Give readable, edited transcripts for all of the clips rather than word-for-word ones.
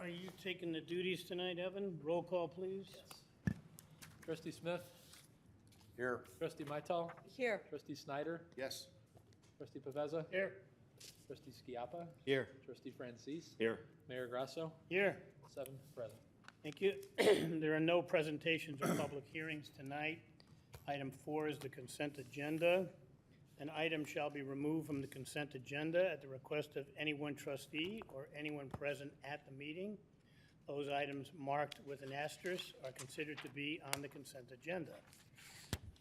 you taking the duties tonight, Evan? Roll call, please. Trustee Smith? Here. Trustee Mytel? Here. Trustee Snyder? Yes. Trustee Paveza? Here. Trustee Schiappa? Here. Trustee Francis? Here. Mayor Grasso? Here. 7 present. Thank you. There are no presentations or public hearings tonight. Item 4 is the consent agenda. An item shall be removed from the consent agenda at the request of any one trustee or anyone present at the meeting. Those items marked with an asterisk are considered to be on the consent agenda.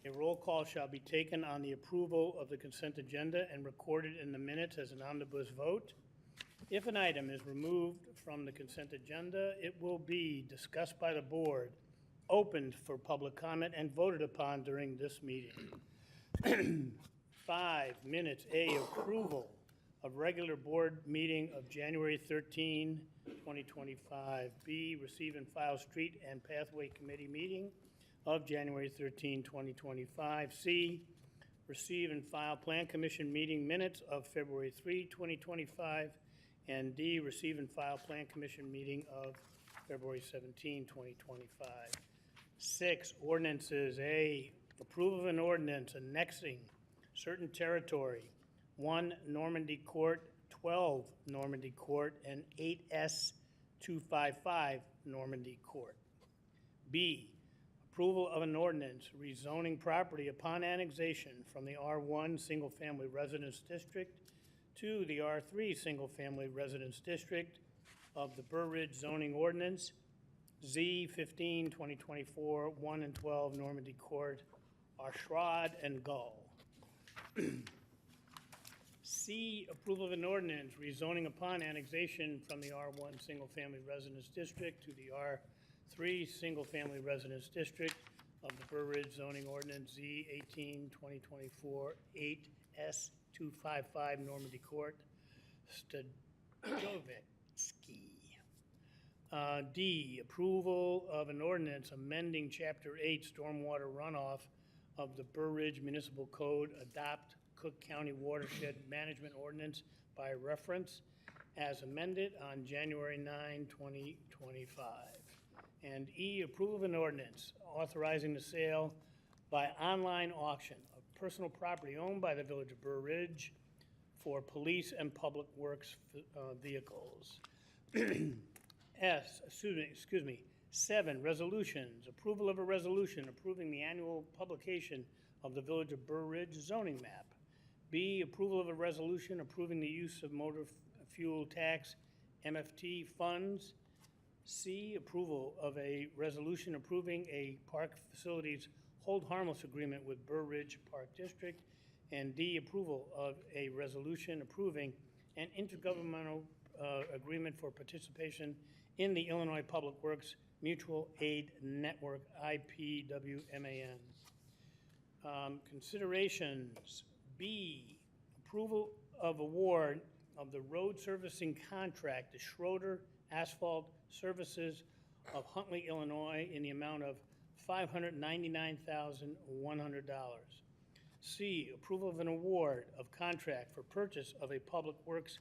A roll call shall be taken on the approval of the consent agenda and recorded in the minutes as an omnibus vote. If an item is removed from the consent agenda, it will be discussed by the board, opened for public comment, and voted upon during this meeting. 5 minutes. A, approval of regular board meeting of January 13, 2025. B, receive and file street and pathway committee meeting of January 13, 2025. C, receive and file plan commission meeting minutes of February 3, 2025. And D, receive and file plan commission meeting of February 17, 2025. 6, ordinances. A, approval of an ordinance annexing certain territory, 1 Normandy Court, 12 Normandy Court, and 8S255 Normandy Court. B, approval of an ordinance rezoning property upon annexation from the R1 Single Family Residence District to the R3 Single Family Residence District of the Burr Ridge zoning ordinance, Z15, 2024, 1 and 12 Normandy Court, Arshad and Gull. C, approval of an ordinance rezoning upon annexation from the R1 Single Family Residence District to the R3 Single Family Residence District of the Burr Ridge zoning ordinance, Z18, 2024, 8S255 Normandy Court, Stadovetsky. D, approval of an ordinance amending Chapter 8 Stormwater Runoff of the Burr Ridge Municipal Code, adopt Cook County Watershed Management Ordinance by reference as amended on January 9, 2025. And E, approval of an ordinance authorizing the sale by online auction of personal property owned by the Village of Burr Ridge for police and public works vehicles. Excuse me. 7, resolutions. Approval of a resolution approving the annual publication of the Village of Burr Ridge zoning map. B, approval of a resolution approving the use of motor fuel tax MFT funds. C, approval of a resolution approving a park facilities hold harmless agreement with Burr Ridge Park District. And D, approval of a resolution approving an intergovernmental agreement for participation in the Illinois Public Works Mutual Aid Network, IPWMAN. Considerations. B, approval of award of the road servicing contract to Schroeder Asphalt Services of Huntley, Illinois in the amount of $599,100. C, approval of an award of contract for purchase of a Public Works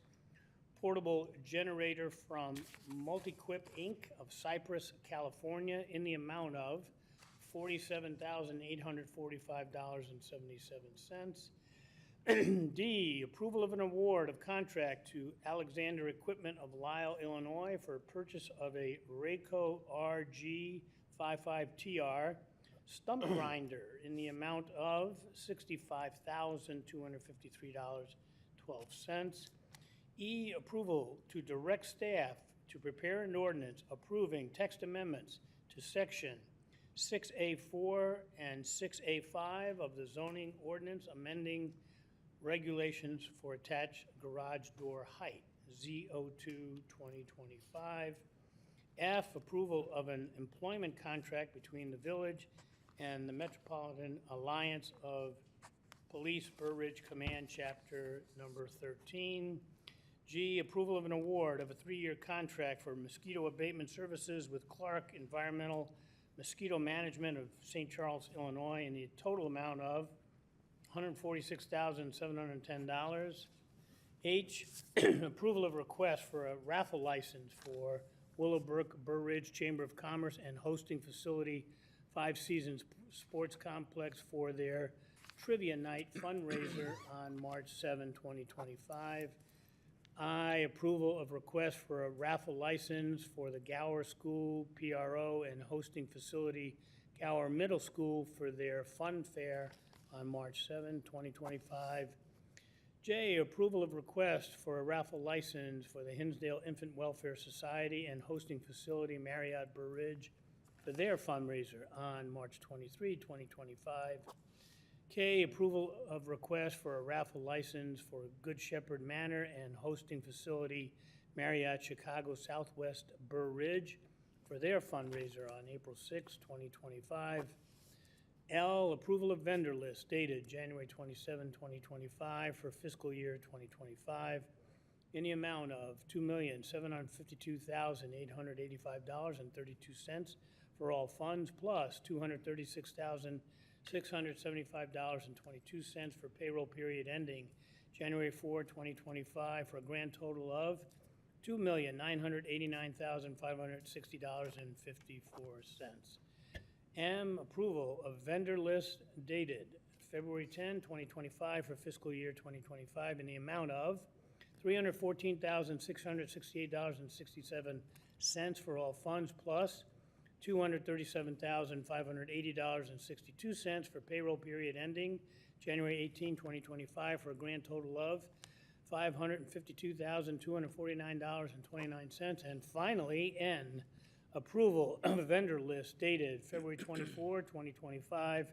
portable generator from Multiquip Inc. of Cypress, California in the amount of $47,845.77. D, approval of an award of contract to Alexander Equipment of Lisle, Illinois for purchase of a Rayco RG55TR stump grinder in the amount of $65,253.12. E, approval to direct staff to prepare an ordinance approving text amendments to section 6A4 and 6A5 of the zoning ordinance amending regulations for attached garage door height, Z02 2025. F, approval of an employment contract between the village and the Metropolitan Alliance of Police Burr Ridge Command, Chapter number 13. G, approval of an award of a 3-year contract for mosquito abatement services with Clark Environmental Mosquito Management of St. Charles, Illinois, in the total amount of $146,710. H, approval of request for a raffle license for Willowbrook Burr Ridge Chamber of Commerce and Hosting Facility, Five Seasons Sports Complex for their Trivia Night fundraiser on March 7, 2025. I, approval of request for a raffle license for the Gower School PRO and Hosting Facility Gower Middle School for their fun fair on March 7, 2025. J, approval of request for a raffle license for the Hinsdale Infant Welfare Society and Hosting Facility Marriott Burr Ridge for their fundraiser on March 23, 2025. K, approval of request for a raffle license for Good Shepherd Manor and Hosting Facility Marriott Chicago Southwest Burr Ridge for their fundraiser on April 6, 2025. L, approval of vendor list dated January 27, 2025 for fiscal year 2025 in the amount of $2,752,885.32 for all funds, plus $236,675.22 for payroll period ending January 4, 2025 for a grand total of $2,989,560.54. M, approval of vendor list dated February 10, 2025 for fiscal year 2025 in the amount of $314,668.67 for all funds, plus $237,580.62 for payroll period ending January 18, 2025 for a grand total of $552,249.29. And finally, N, approval of a vendor list dated February 24, 2025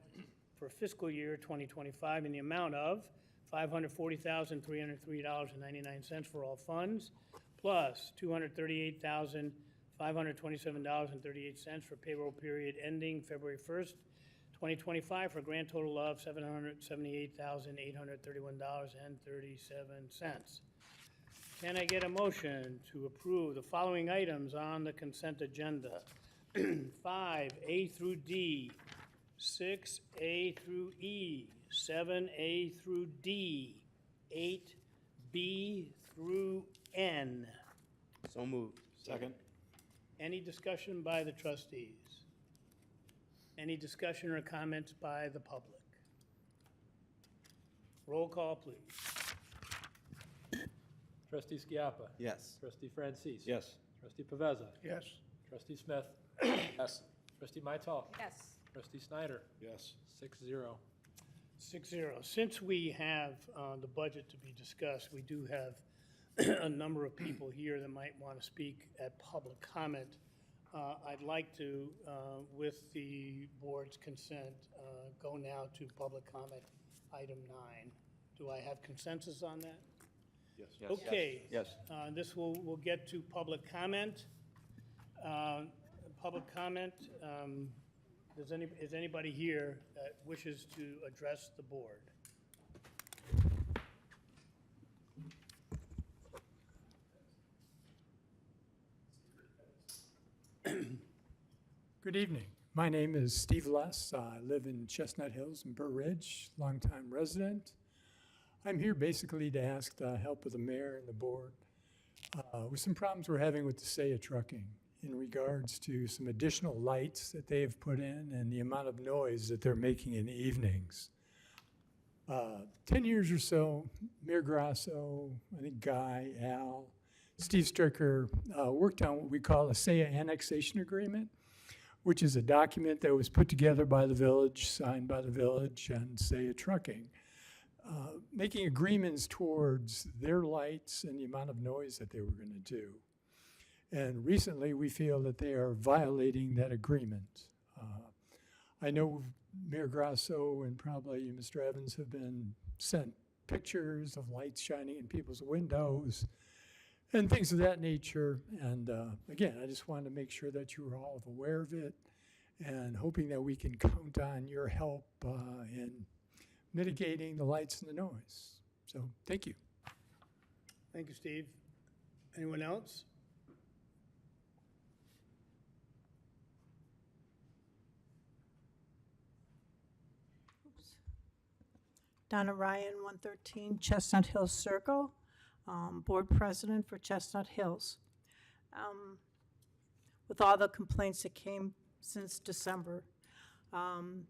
for fiscal year 2025 in the amount of $540,303.99 for all funds, plus $238,527.38 for payroll period ending February 1st, 2025 for a grand total of $778,831.37. Can I get a motion to approve the following items on the consent agenda? 5A through D, 6A through E, 7A through D, 8B through N. So moved. Second. Any discussion by the trustees? Any discussion or comments by the public? Roll call, please. Trustee Skiappa. Yes. Trustee Francis. Yes. Trustee Paveza. Yes. Trustee Smith. Yes. Trustee Mytal. Yes. Trustee Snyder. Yes. 6-0. 6-0. Since we have the budget to be discussed, we do have a number of people here that might want to speak at public comment. I'd like to, with the board's consent, go now to public comment, item 9. Do I have consensus on that? Yes. Okay. Yes. This will get to public comment. Public comment, is anybody here that wishes to address the board? Good evening. My name is Steve Less. I live in Chestnut Hills in Burr Ridge, longtime resident. I'm here basically to ask the help of the mayor and the board with some problems we're having with the Saya trucking in regards to some additional lights that they have put in and the amount of noise that they're making in the evenings. 10 years or so, Mayor Grasso, I think Guy, Al, Steve Stricker worked on what we call a Saya annexation agreement, which is a document that was put together by the village, signed by the village and Saya Trucking, making agreements towards their lights and the amount of noise that they were going to do. And recently, we feel that they are violating that agreement. I know Mayor Grasso and probably you, Mr. Evans, have been sent pictures of lights shining in people's windows and things of that nature. And again, I just wanted to make sure that you were all aware of it and hoping that we can count on your help in mitigating the lights and the noise. So thank you. Thank you, Steve. Anyone else? Donna Ryan, 113 Chestnut Hills Circle, Board President for Chestnut Hills. with all the complaints that came since December,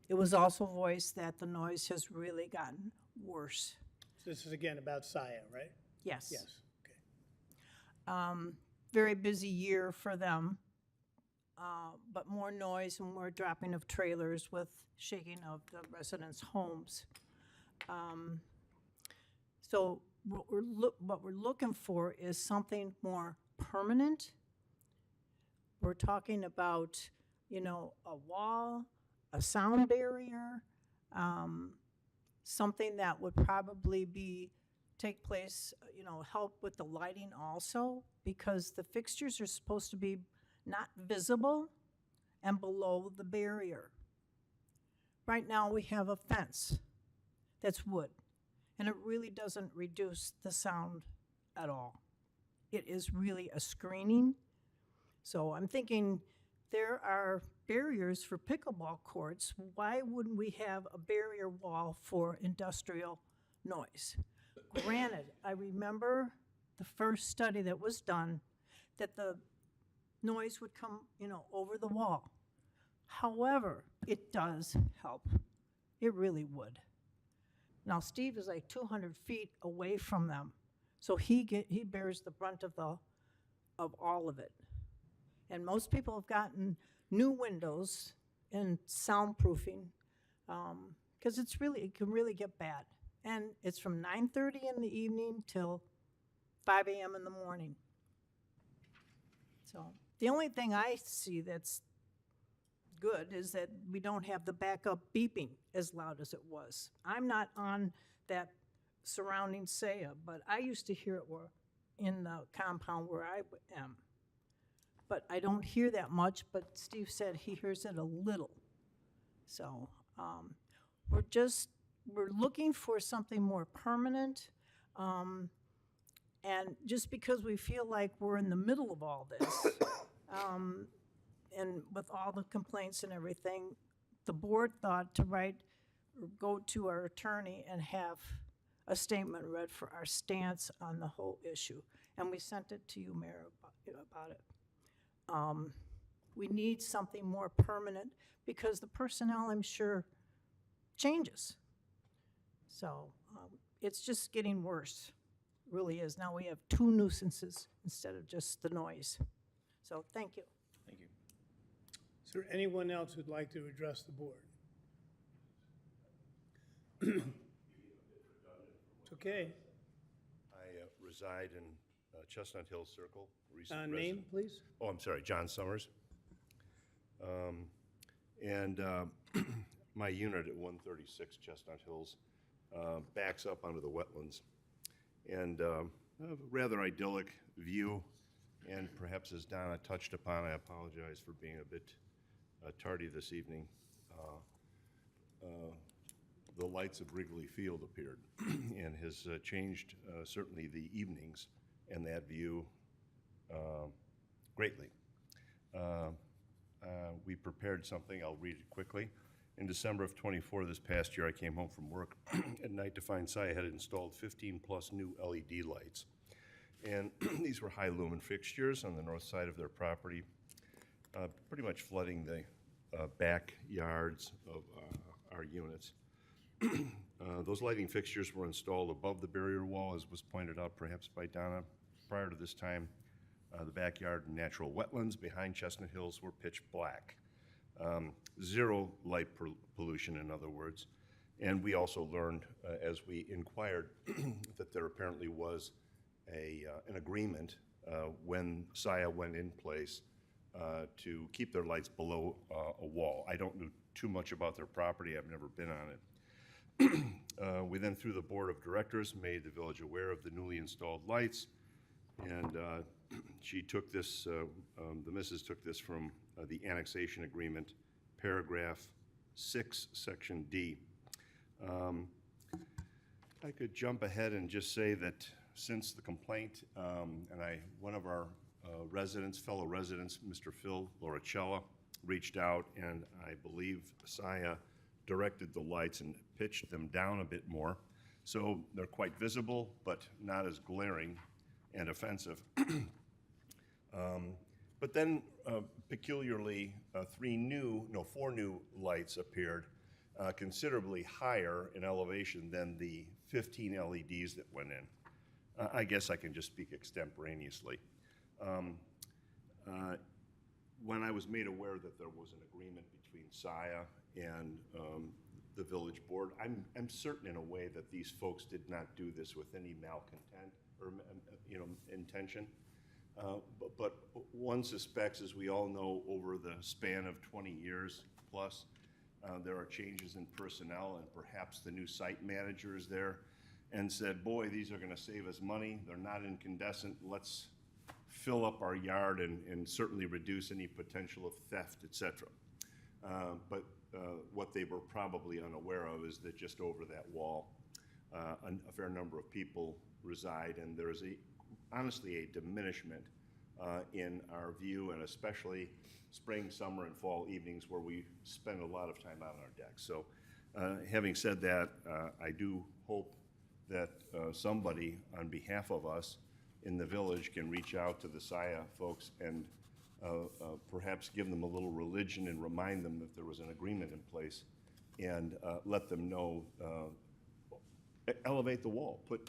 it was also voiced that the noise has really gotten worse. This is again about Saya, right? Yes. Yes, okay. Very busy year for them, but more noise and more dropping of trailers with shaking of the residents' homes. So what we're looking for is something more permanent. We're talking about, you know, a wall, a sound barrier, something that would probably take place, you know, help with the lighting also, because the fixtures are supposed to be not visible and below the barrier. Right now, we have a fence that's wood, and it really doesn't reduce the sound at all. It is really a screening. So I'm thinking there are barriers for pickleball courts. Why wouldn't we have a barrier wall for industrial noise? Granted, I remember the first study that was done that the noise would come, you know, over the wall. However, it does help. It really would. Now, Steve is like 200 feet away from them, so he bears the brunt of all of it. And most people have gotten new windows and soundproofing, because it can really get bad. And it's from 9:30 in the evening till 5 a.m. in the morning. So the only thing I see that's good is that we don't have the backup beeping as loud as it was. I'm not on that surrounding Saya, but I used to hear it in the compound where I am. But I don't hear that much, but Steve said he hears it a little. So we're looking for something more permanent. And just because we feel like we're in the middle of all this, and with all the complaints and everything, the board thought to go to our attorney and have a statement read for our stance on the whole issue. And we sent it to you, Mayor, about it. We need something more permanent because the personnel, I'm sure, changes. So it's just getting worse, really is. Now we have 2 nuisances instead of just the noise. So thank you. Thank you. Is there anyone else who'd like to address the board? It's okay. I reside in Chestnut Hill Circle. Name, please? Oh, I'm sorry, John Summers. And my unit at 136 Chestnut Hills backs up onto the wetlands. And a rather idyllic view, and perhaps as Donna touched upon, I apologize for being a bit tardy this evening. The lights of Wrigley Field appeared and has changed certainly the evenings and that view greatly. We prepared something, I'll read it quickly. In December of '24, this past year, I came home from work at night to find Saya had installed 15 plus new LED lights. And these were high lumen fixtures on the north side of their property, pretty much flooding the backyards of our units. Those lighting fixtures were installed above the barrier wall, as was pointed out perhaps by Donna. Prior to this time, the backyard and natural wetlands behind Chestnut Hills were pitch black. Zero light pollution, in other words. And we also learned, as we inquired, that there apparently was an agreement when Saya went in place to keep their lights below a wall. I don't know too much about their property. I've never been on it. We then, through the board of directors, made the village aware of the newly installed lights, and she took this, the missus took this from the annexation agreement, paragraph 6, section D. I could jump ahead and just say that since the complaint, and one of our fellow residents, Mr. Phil Loricella, reached out, and I believe Saya directed the lights and pitched them down a bit more. So they're quite visible, but not as glaring and offensive. But But then peculiarly, four new lights appeared considerably higher in elevation than the 15 LEDs that went in. I guess I can just speak extemporaneously. When I was made aware that there was an agreement between SIA and the village board, I'm certain in a way that these folks did not do this with any malcontent or intention. But one suspects, as we all know, over the span of 20 years plus, there are changes in personnel, and perhaps the new site manager is there and said, boy, these are going to save us money. They're not incandescent. Let's fill up our yard and certainly reduce any potential of theft, et cetera. But what they were probably unaware of is that just over that wall, a fair number of people reside, and there is honestly a diminishment in our view, and especially spring, summer, and fall evenings where we spend a lot of time out on our decks. So having said that, I do hope that somebody on behalf of us in the village can reach out to the SIA folks and perhaps give them a little religion and remind them that there was an agreement in place, and let them know, elevate the wall. Put,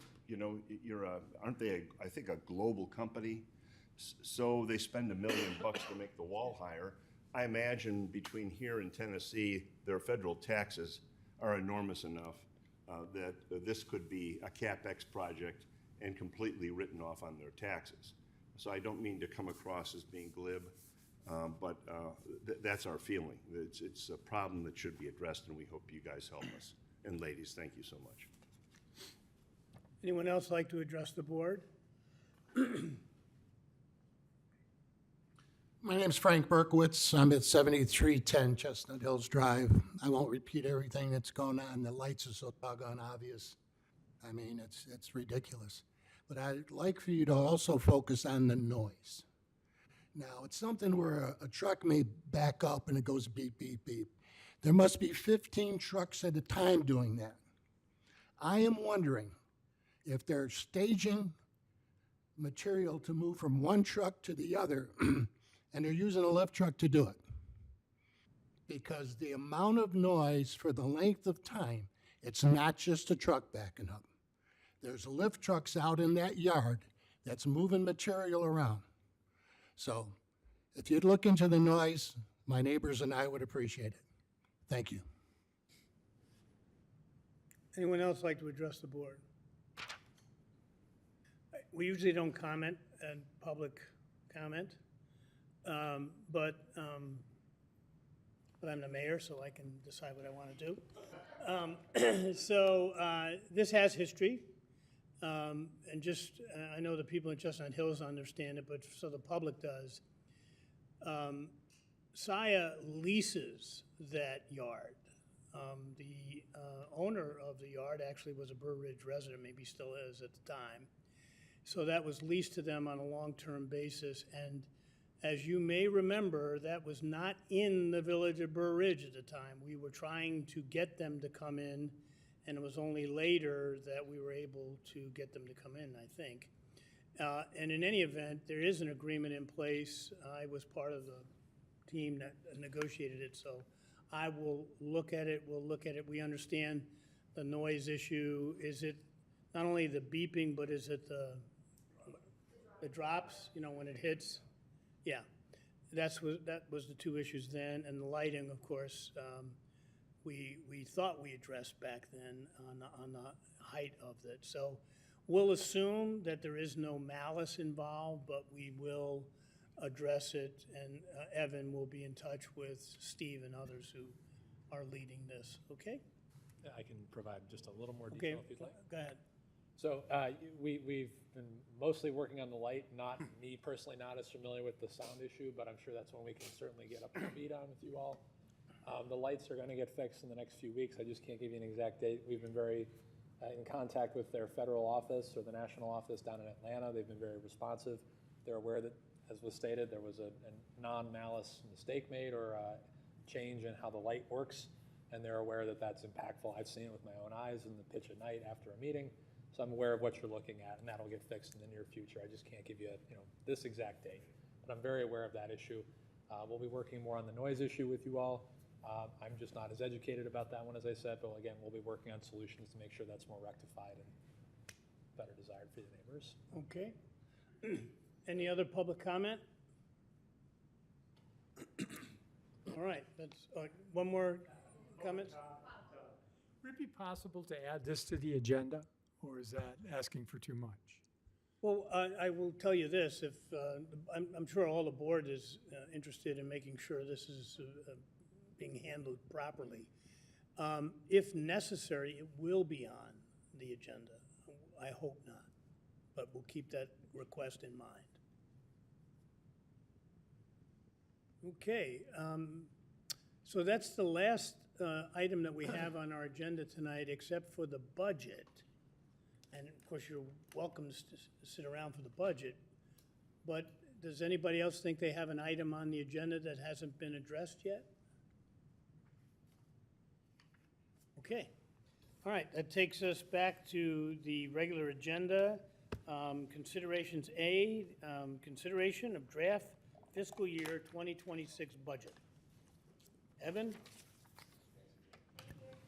aren't they, I think, a global company? So they spend $1 million to make the wall higher. I imagine between here and Tennessee, their federal taxes are enormous enough that this could be a CapEx project and completely written off on their taxes. So I don't mean to come across as being glib, but that's our feeling. It's a problem that should be addressed, and we hope you guys help us. And ladies, thank you so much. Anyone else like to address the board? My name's Frank Berkowitz. I'm at 7310 Chestnut Hills Drive. I won't repeat everything that's going on. The lights are so doggone obvious. I mean, it's ridiculous. But I'd like for you to also focus on the noise. Now, it's something where a truck may back up and it goes beep, beep, beep. There must be 15 trucks at a time doing that. I am wondering if they're staging material to move from one truck to the other and they're using a lift truck to do it. Because the amount of noise for the length of time, it's not just a truck backing up. There's lift trucks out in that yard that's moving material around. So if you'd look into the noise, my neighbors and I would appreciate it. Thank you. Anyone else like to address the board? We usually don't comment and public comment, but I'm the mayor, so I can decide what I want to do. So this has history, and just I know the people in Chestnut Hills understand it, but so the public does. SIA leases that yard. The owner of the yard actually was a Burr Ridge resident, maybe still is at the time. So that was leased to them on a long-term basis, and as you may remember, that was not in the village of Burr Ridge at the time. We were trying to get them to come in, and it was only later that we were able to get them to come in, I think. And in any event, there is an agreement in place. I was part of the team that negotiated it, so I will look at it, we'll look at it. We understand the noise issue. Is it not only the beeping, but is it the drops, when it hits? Yeah, that was the two issues then, and the lighting, of course, we thought we addressed back then on the height of it. So we'll assume that there is no malice involved, but we will address it, and Evan will be in touch with Steve and others who are leading this, okay? Yeah, I can provide just a little more Okay, detail if you'd like. go ahead. So we've been mostly working on the light, not me personally, not as familiar with the sound issue, but I'm sure that's one we can certainly get up to speed on with you all. The lights are going to get fixed in the next few weeks. I just can't give you an exact date. We've been very in contact with their federal office or the national office down in Atlanta. They've been very responsive. They're aware that, as was stated, there was a non-malice mistake made or a change in how the light works, and they're aware that that's impactful. I've seen it with my own eyes in the pitch at night after a meeting. So I'm aware of what you're looking at, and that'll get fixed in the near future. I just can't give you, this exact date. but I'm very aware of that issue. We'll be working more on the noise issue with you all. I'm just not as educated about that one, as I said, but again, we'll be working on solutions to make sure that's more rectified and better desired for the neighbors. Okay. Any other public comment? All right, that's, one more comment? Would it be possible to add this to the agenda, or is that asking for too much? Well, I will tell you this, if, I'm sure all the board is interested in making sure this is being handled properly. If necessary, it will be on the agenda. I hope not, but we'll keep that request in mind. Okay, so that's the last item that we have on our agenda tonight, except for the budget. And of course, you're welcome to sit around for the budget, but does anybody else think they have an item on the agenda that hasn't been addressed yet? Okay, all right, that takes us back to the regular agenda. Considerations A, consideration of draft fiscal year 2026 budget. Evan,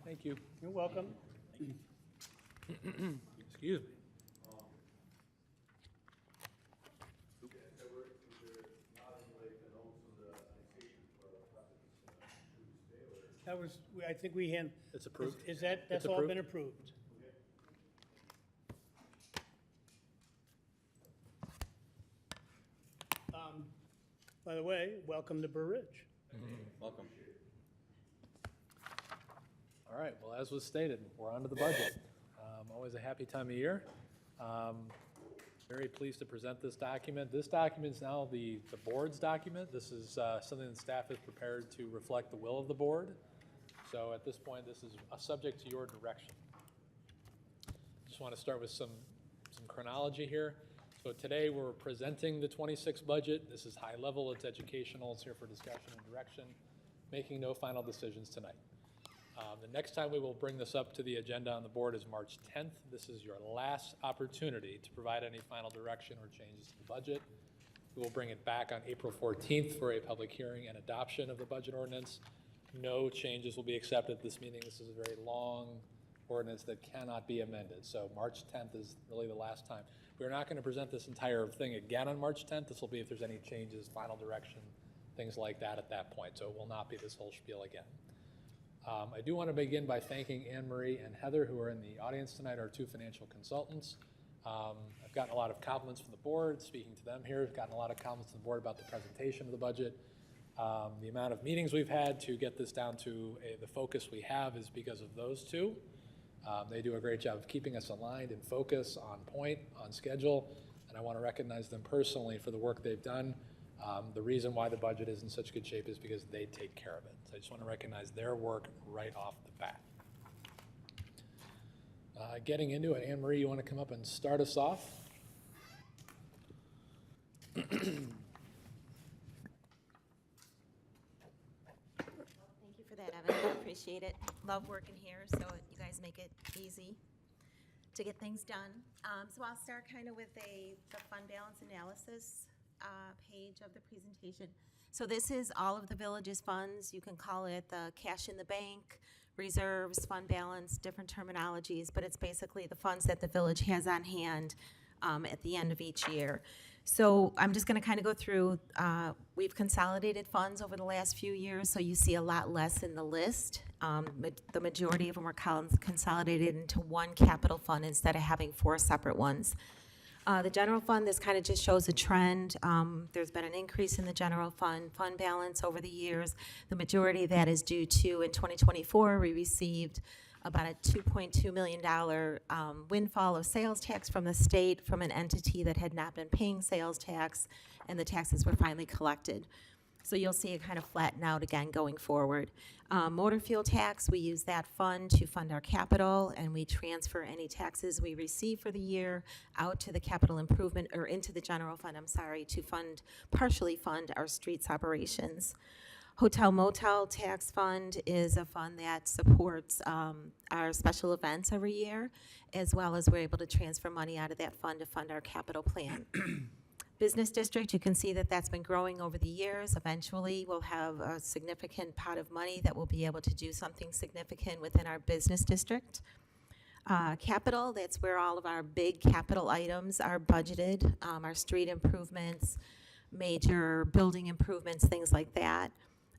Thank you. you're welcome. Excuse me. That was, I think we hand. It's approved. Is that, that's It's all approved. been approved? By the way, welcome to Burr Ridge. Welcome. All right, well, as was stated, we're on to the budget. Always a happy time of year. Very pleased to present this document. This document is now the board's document. This is something that staff has prepared to reflect the will of the board. So at this point, this is a subject to your direction. Just want to start with some chronology here. So today, we're presenting the 26 budget. This is high level, it's educational, it's here for discussion and direction, making no final decisions tonight. The next time we will bring this up to the agenda on the board is March 10th. This is your last opportunity to provide any final direction or changes to the budget. We will bring it back on April 14th for a public hearing and adoption of the budget ordinance. No changes will be accepted at this meeting. This is a very long ordinance that cannot be amended. So March 10th is really the last time. We're not going to present this entire thing again on March 10th. This will be if there's any changes, final direction, things like that at that point. So it will not be this whole spiel again. I do want to begin by thanking Anne Marie and Heather, who are in the audience tonight, our two financial consultants. I've gotten a lot of compliments from the board, speaking to them here. I've gotten a lot of compliments from the board about the presentation of the budget. The amount of meetings we've had to get this down to the focus we have is because of those two. They do a great job of keeping us aligned and focus, on point, on schedule, and I want to recognize them personally for the work they've done. The reason why the budget is in such good shape is because they take care of it. So I just want to recognize their work right off the bat. Getting into it, Anne Marie, you want to come up and start us off? Thank you for that, Evan. I appreciate it. Love working here, so you guys make it easy to get things done. So I'll start kind of with the fund balance analysis page of the presentation. So this is all of the village's funds. You can call it the cash in the bank, reserves, fund balance, different terminologies, but it's basically the funds that the village has on hand at the end of each year. So I'm just going to kind of go through, we've consolidated funds over the last few years, so you see a lot less in the list. The majority of them are consolidated into one capital fund instead of having 4 separate ones. The general fund, this kind of just shows a trend. There's been an increase in the general fund balance over the years. The majority of that is due to, in 2024, we received about a $2.2 million windfall of sales tax from the state from an entity that had not been paying sales tax, and the taxes were finally collected. So you'll see it kind of flatten out again going forward. Motor fuel tax, we use that fund to fund our capital, and we transfer any taxes we receive for the year out to the capital improvement, or into the general fund, to partially fund our streets operations. Hotel motel tax fund is a fund that supports our special events every year, as well as we're able to transfer money out of that fund to fund our capital plan. business district, you can see that that's been growing over the years. Eventually, we'll have a significant pot of money that will be able to do something significant within our business district. Capital, that's where all of our big capital items are budgeted, our street improvements, major building improvements, things like that.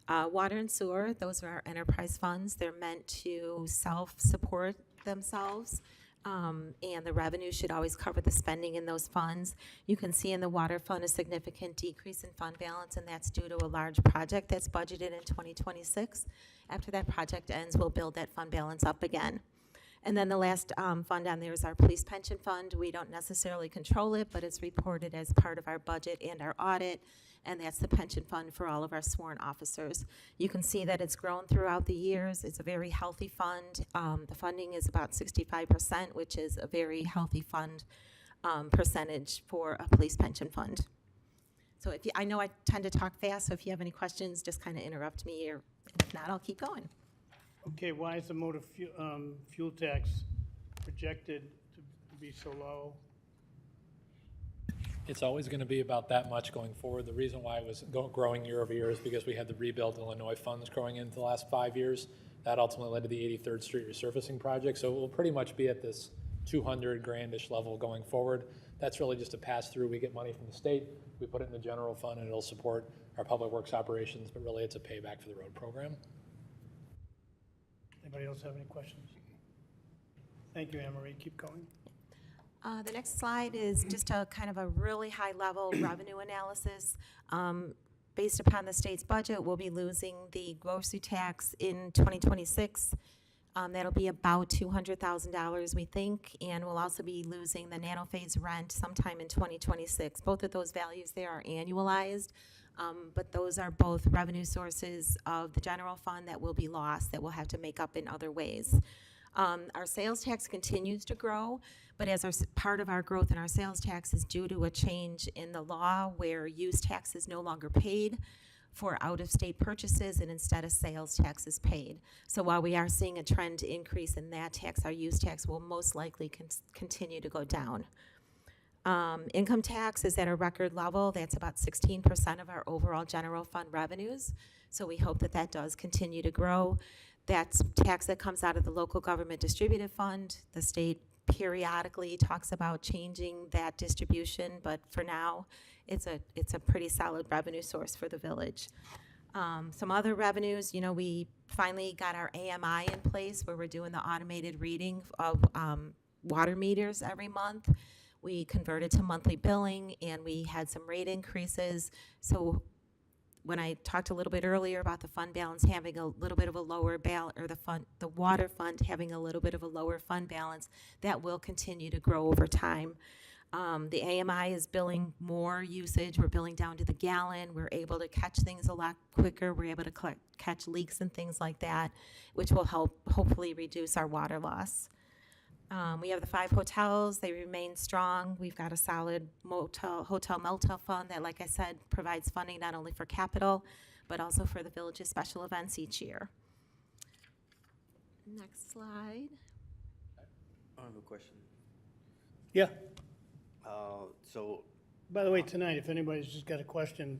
Water and sewer, those are our enterprise funds. They're meant to self-support themselves, and the revenue should always cover the spending in those funds. You can see in the water fund a significant decrease in fund balance, and that's due to a large project that's budgeted in 2026. After that project ends, we'll build that fund balance up again. And then the last fund on there is our police pension fund. We don't necessarily control it, but it's reported as part of our budget and our audit, and that's the pension fund for all of our sworn officers. You can see that it's grown throughout the years. It's a very healthy fund. The funding is about 65%, which is a very healthy fund percentage for a police pension fund. So I know I tend to talk fast, so if you have any questions, just kind of interrupt me, or if not, I'll keep going. Okay, why is the motor fuel tax projected to be so low? It's always going to be about that much going forward. The reason why it was growing year over year is because we had the Rebuild Illinois funds growing into the last 5 years. That ultimately led to the 83rd Street resurfacing project. So it will pretty much be at this 200 grand-ish level going forward. That's really just a pass-through. We get money from the state, we put it in the general fund, and it'll support our public works operations, but really it's a payback for the road program. Anybody else have any questions? Thank you, Anne Marie. Keep going. The next slide is just a kind of a really high-level revenue analysis. Based upon the state's budget, we'll be losing the grocery tax in 2026. That'll be about $200,000, we think, and we'll also be losing the nanophase rent sometime in 2026. Both of those values there are annualized, but those are both revenue sources of the general fund that will be lost, that we'll have to make up in other ways. Our sales tax continues to grow, but as part of our growth in our sales tax is due to a change in the law where use tax is no longer paid for out-of-state purchases, and instead a sales tax is paid. So while we are seeing a trend increase in that tax, our use tax will most likely continue to go down. Income tax is at a record level. That's about 16% of our overall general fund revenues. So we hope that that does continue to grow. That's tax that comes out of the local government distributive fund. The state periodically talks about changing that distribution, but for now, it's a pretty solid revenue source for the village. Some other revenues, you know, we finally got our AMI in place where we're doing the automated reading of water meters every month. We converted to monthly billing, and we had some rate increases. So when I talked a little bit earlier about the fund balance having a little bit of a lower balance, or the water fund having a little bit of a lower fund balance, that will continue to grow over time. The AMI is billing more usage. We're billing down to the gallon. We're able to catch things a lot quicker. We're able to catch leaks and things like that, which will help hopefully reduce our water loss. We have the 5 hotels. They remain strong. We've got a solid hotel motel fund that, like I said, provides funding not only for capital, but also for the village's special events each year. Next slide. I have a question. Yeah. So By the way, tonight, if anybody's just got a question,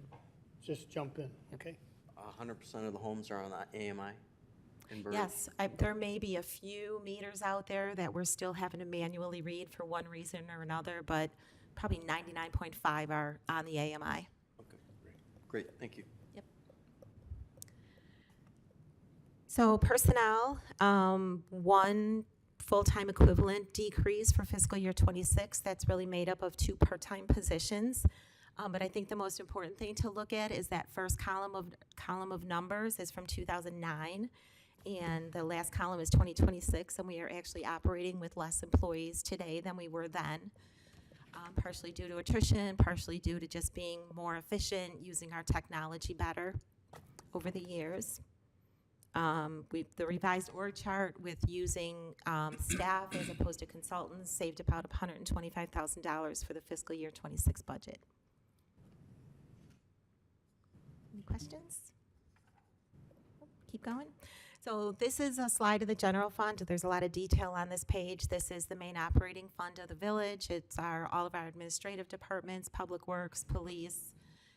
just jump in, okay? 100% of the homes are on that AMI in Burr? Yes, there may be a few meters out there that we're still having to manually read for one reason or another, but probably 99.5 are on the AMI. Okay, great, thank you. Yep. So personnel, one full-time equivalent decrease for fiscal year 26. That's really made up of 2 part-time positions. But I think the most important thing to look at is that first column of numbers is from 2009, and the last column is 2026, and we are actually operating with less employees today than we were then, partially due to attrition, partially due to just being more efficient, using our technology better over the years. The revised org chart with using staff as opposed to consultants saved about $125,000 for the fiscal year 26 budget. Any questions? Keep going. So this is a slide of the general fund. There's a lot of detail on this page. This is the main operating fund of the village. It's all of our administrative departments, public works, police,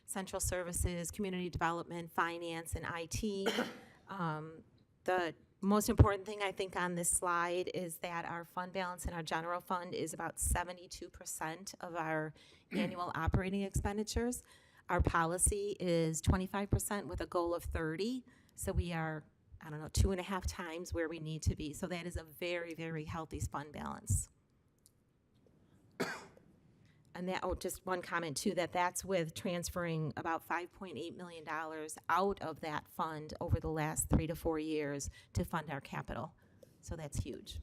central services, community development, finance, and IT. The most important thing I think on this slide is that our fund balance in our general fund is about 72% of our annual operating expenditures. Our policy is 25% with a goal of 30. So we are, 2.5 times where we need to be. So that is a very, very healthy fund balance. And that, just one comment too, that's with transferring about $5.8 million out of that fund over the last 3 to 4 years to fund our capital. So that's huge.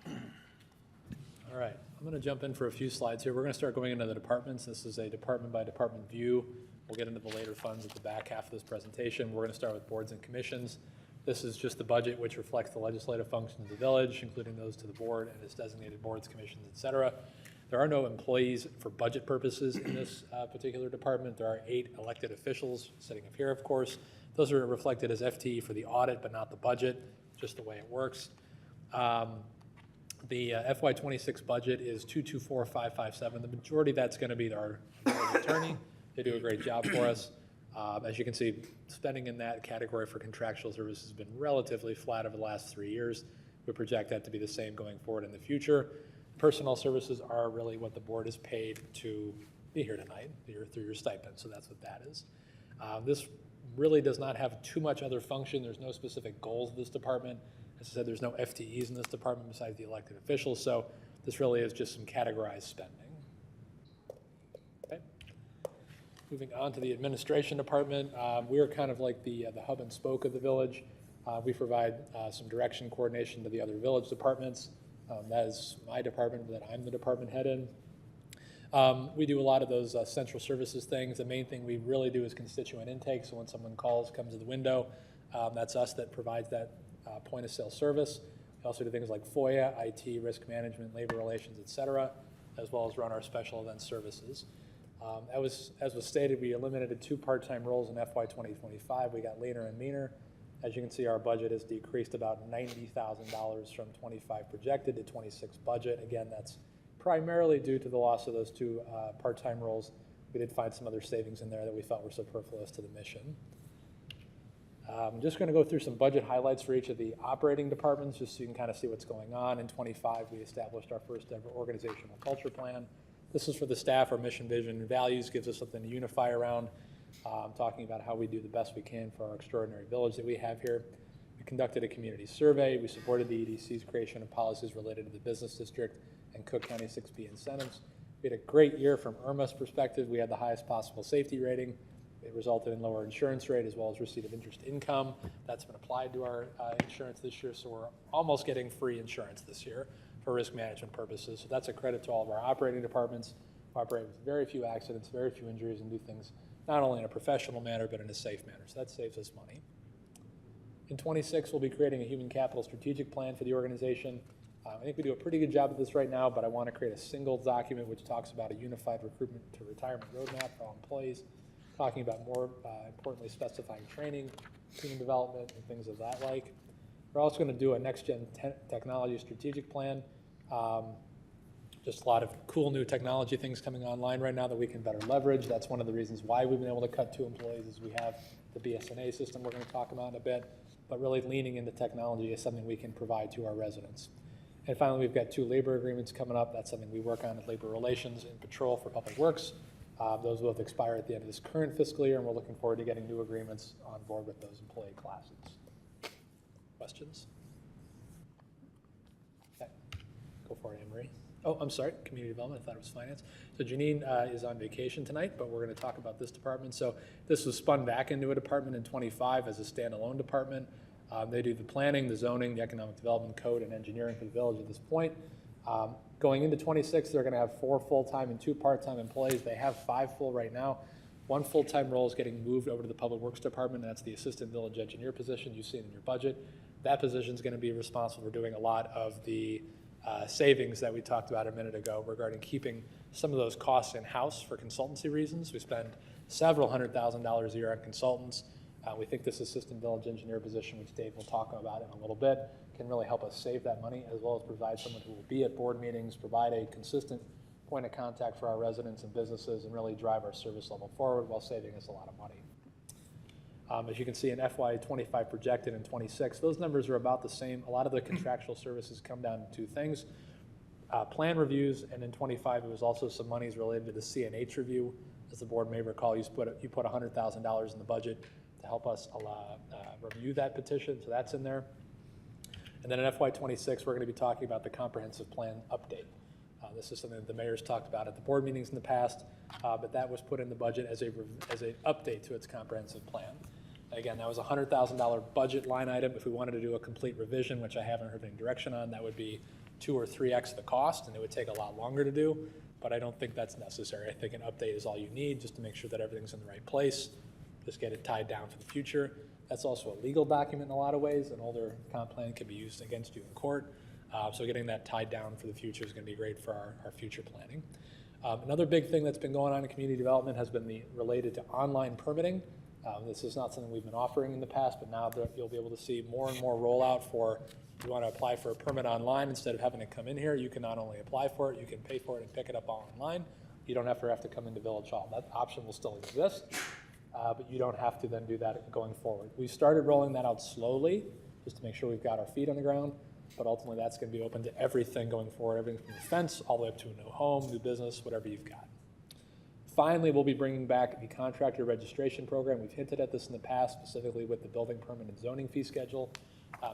All right, I'm going to jump in for a few slides here. We're going to start going into the departments. This is a department by department view. We'll get into the later funds at the back half of this presentation. We're going to start with boards and commissions. This is just the budget, which reflects the legislative functions of the village, including those to the board and its designated boards, commissions, et cetera. There are no employees for budget purposes in this particular department. There are 8 elected officials sitting up here, of course. Those are reflected as FTE for the audit, but not the budget, just the way it works. The FY26 budget is 224,557. The majority of that's going to be our attorney. They do a great job for us. As you can see, spending in that category for contractual services has been relatively flat over the last 3 years. We project that to be the same going forward in the future. Personnel services are really what the board is paid to be here tonight through your stipend, so that's what that is. This really does not have too much other function. There's no specific goals of this department. As I said, there's no FTEs in this department besides the elected officials, so this really is just some categorized spending. Okay. Moving on to the administration department, we are kind of like the hub and spoke of the village. We provide some direction coordination to the other village departments. That is my department that I'm the department head in. We do a lot of those central services things. The main thing we really do is constituent intake. So when someone calls, comes to the window, that's us that provides that point of sale service. We also do things like FOIA, IT, risk management, labor relations, et cetera, as well as run our special event services. As was stated, we eliminated 2 part-time roles in FY 2025. We got leaner and meaner. As you can see, our budget has decreased about $90,000 from 25 projected to 26 budget. Again, that's primarily due to the loss of those 2 part-time roles. We did find some other savings in there that we felt were superfluous to the mission. I'm just going to go through some budget highlights for each of the operating departments, just so you can kind of see what's going on. In 25, we established our first ever organizational culture plan. This is for the staff. Our mission, vision, and values gives us something to unify around, talking about how we do the best we can for our extraordinary village that we have here. We conducted a community survey. We supported the EDC's creation of policies related to the business district and Cook County 6B incentives. We had a great year from IRMA's perspective. We had the highest possible safety rating. It resulted in lower insurance rate as well as receipt of interest income. That's been applied to our insurance this year, so we're almost getting free insurance this year for risk management purposes. So that's a credit to all of our operating departments. We operate with very few accidents, very few injuries, and do things not only in a professional manner, but in a safe manner. So that saves us money. In 26, we'll be creating a human capital strategic plan for the organization. I think we do a pretty good job of this right now, but I want to create a single document which talks about a unified recruitment to retirement roadmap for all employees, talking about more importantly specifying training, team development, and things of that like. We're also going to do a next-gen technology strategic plan. Just a lot of cool new technology things coming online right now that we can better leverage. That's one of the reasons why we've been able to cut 2 employees is we have the BSNA system we're going to talk about in a bit, but really leaning into technology is something we can provide to our residents. And finally, we've got 2 labor agreements coming up. That's something we work on with labor relations and patrol for public works. Those both expire at the end of this current fiscal year, and we're looking forward to getting new agreements on board with those employee classes. Questions? Okay. Go for it, Anne-Marie. Oh, I'm sorry, community development, I thought it was finance. So Janine is on vacation tonight, but we're going to talk about this department. So this was spun back into a department in 25 as a standalone department. They do the planning, the zoning, the economic development, code, and engineering for the village at this point. Going into 26, they're going to have 4 full-time and 2 part-time employees. They have 5 full right now. 1 full-time role is getting moved over to the Public Works Department. That's the assistant village engineer position you've seen in your budget. That position is going to be responsible for doing a lot of the savings that we talked about a minute ago regarding keeping some of those costs in-house for consultancy reasons. We spend several $100,000 a year on consultants. We think this assistant village engineer position, which Dave will talk about in a little bit, can really help us save that money, as well as provide someone who will be at board meetings, provide a consistent point of contact for our residents and businesses, and really drive our service level forward while saving us a lot of money. As you can see in FY25 projected in 26, those numbers are about the same. A lot of the contractual services come down to two things. Plan reviews, and in 25, it was also some monies related to the CNH review. As the board may recall, you put $100,000 in the budget to help us review that petition, so that's in there. And then in FY26, we're going to be talking about the comprehensive plan update. This is something that the mayor's talked about at the board meetings in the past, but that was put in the budget as an update to its comprehensive plan. Again, that was a $100,000 budget line item. If we wanted to do a complete revision, which I haven't heard any direction on, that would be 2 or 3x the cost, and it would take a lot longer to do, but I don't think that's necessary. I think an update is all you need just to make sure that everything's in the right place, just get it tied down for the future. That's also a legal document in a lot of ways. An older comp plan can be used against you in court, so getting that tied down for the future is going to be great for our future planning. Another big thing that's been going on in community development has been related to online permitting. This is not something we've been offering in the past, but now you'll be able to see more and more rollout for, if you want to apply for a permit online, instead of having to come in here, you can not only apply for it, you can pay for it and pick it up all online. You don't have to come into Village Hall. That option will still exist, but you don't have to then do that going forward. We started rolling that out slowly, just to make sure we've got our feet on the ground, but ultimately that's going to be open to everything going forward, everything from the fence all the way up to a new home, new business, whatever you've got. Finally, we'll be bringing back the contractor registration program. We've hinted at this in the past, specifically with the building permit and zoning fee schedule.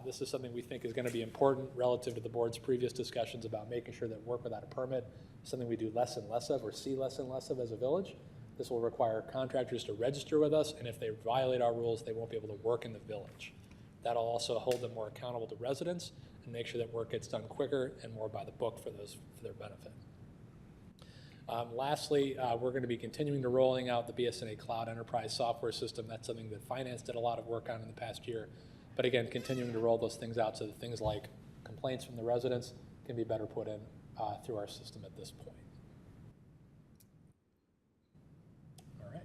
This is something we think is going to be important relative to the board's previous discussions about making sure that work without a permit is something we do less and less of, or see less and less of as a village. This will require contractors to register with us, and if they violate our rules, they won't be able to work in the village. That'll also hold them more accountable to residents and make sure that work gets done quicker and more by the book for their benefit. Lastly, we're going to be continuing to rolling out the BSNA Cloud Enterprise software system. That's something that Finance did a lot of work on in the past year. But again, continuing to roll those things out so that things like complaints from the residents can be better put in through our system at this point. All right.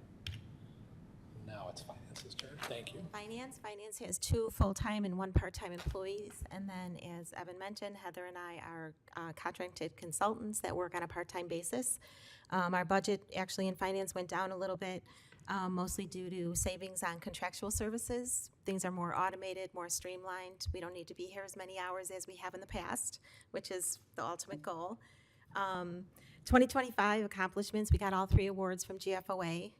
Now it's Finance's turn. Thank you. Finance has 2 full-time and 1 part-time employees. And then, as Evan mentioned, Heather and I are contracted consultants that work on a part-time basis. Our budget actually in finance went down a little bit, mostly due to savings on contractual services. Things are more automated, more streamlined. We don't need to be here as many hours as we have in the past, which is the ultimate goal. 2025 accomplishments, we got all 3 awards from GFOA.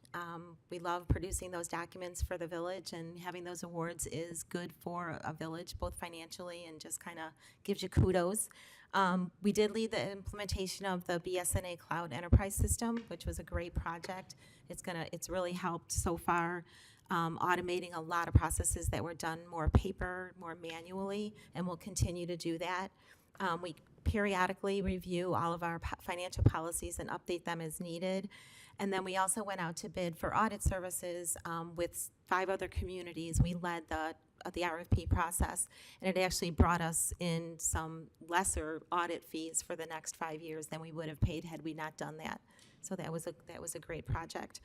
We love producing those documents for the village, and having those awards is good for a village, both financially and just kind of gives you kudos. We did lead the implementation of the BSNA Cloud Enterprise System, which was a great project. It's really helped so far, automating a lot of processes that were done more paper, more manually, and we'll continue to do that. We periodically review all of our financial policies and update them as needed. And then we also went out to bid for audit services with 5 other communities. We led the RFP process, and it actually brought us in some lesser audit fees for the next 5 years than we would have paid had we not done that. So that was a great project.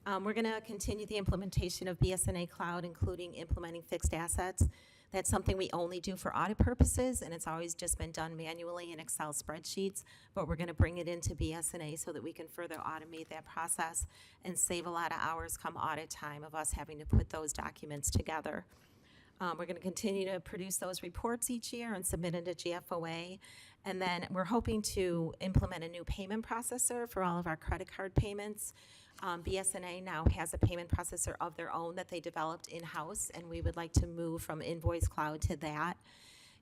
We're going to continue the implementation of BSNA Cloud, including implementing fixed assets. That's something we only do for audit purposes, and it's always just been done manually in Excel spreadsheets, but we're going to bring it into BSNA so that we can further automate that process and save a lot of hours come audit time of us having to put those documents together. We're going to continue to produce those reports each year and submit it to GFOA. And then we're hoping to implement a new payment processor for all of our credit card payments. BSNA now has a payment processor of their own that they developed in-house, and we would like to move from Invoice Cloud to that.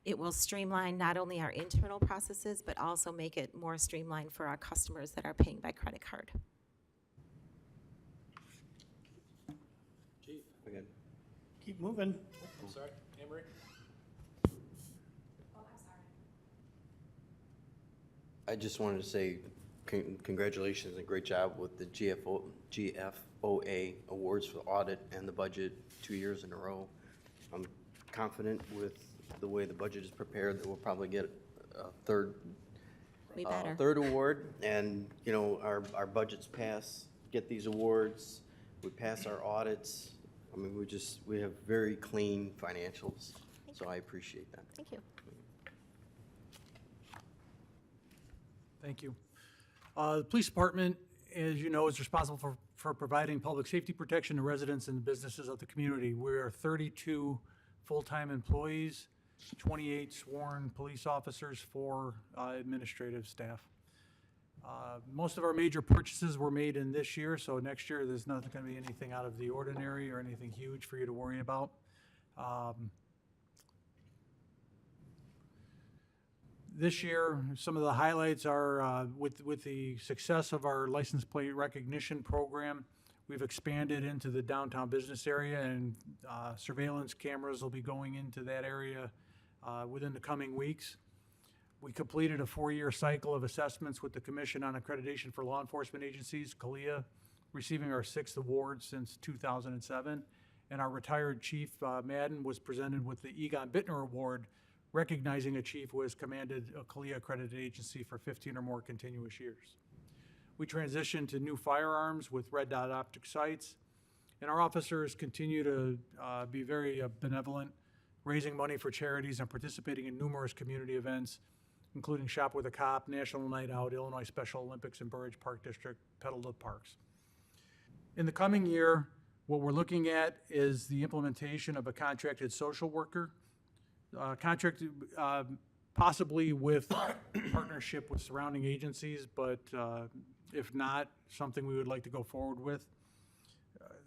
It will streamline not only our internal processes, but also make it more streamlined for our customers that are paying by credit card. Chief. Again. Keep moving. I'm sorry, Anne Marie? I just wanted to say congratulations and great job with the GFOA awards for the audit and the budget 2 years in a row. I'm confident with the way the budget is prepared that we'll probably get a third award. And our budgets get these awards, we pass our audits, I mean, we have very clean financials, so I appreciate that. Thank you. Thank you. The police department, as you know, is responsible for providing public safety protection to residents and businesses of the community. We are 32 full-time employees, 28 sworn police officers, 4 administrative staff. Most of our major purchases were made in this year, so next year there's not going to be anything out of the ordinary or anything huge for you to worry about. This year, some of the highlights are with the success of our license plate recognition program. We've expanded into the downtown business area, and surveillance cameras will be going into that area within the coming weeks. We completed a 4-year cycle of assessments with the Commission on Accreditation for Law Enforcement Agencies, CALEA, receiving our 6th award since 2007. And our retired Chief Madden was presented with the Egon Bittner Award, recognizing a chief who has commanded a CALEA accredited agency for 15 or more continuous years. We transitioned to new firearms with red dot optic sights, and our officers continue to be very benevolent, raising money for charities and participating in numerous community events, including Shop with a Cop, National Night Out, Illinois Special Olympics, and Burridge Park District Pedal to Parks. In the coming year, what we're looking at is the implementation of a contracted social worker, possibly with partnership with surrounding agencies, but if not, something we would like to go forward with.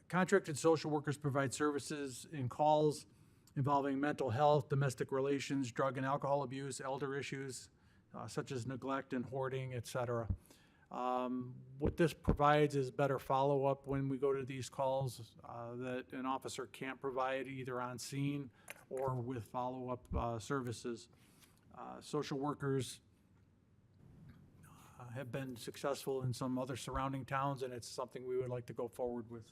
Contracted social workers provide services in calls involving mental health, domestic relations, drug and alcohol abuse, elder issues, such as neglect and hoarding, et cetera. What this provides is better follow-up when we go to these calls that an officer can't provide either on scene or with follow-up services. Social workers have been successful in some other surrounding towns, and it's something we would like to go forward with.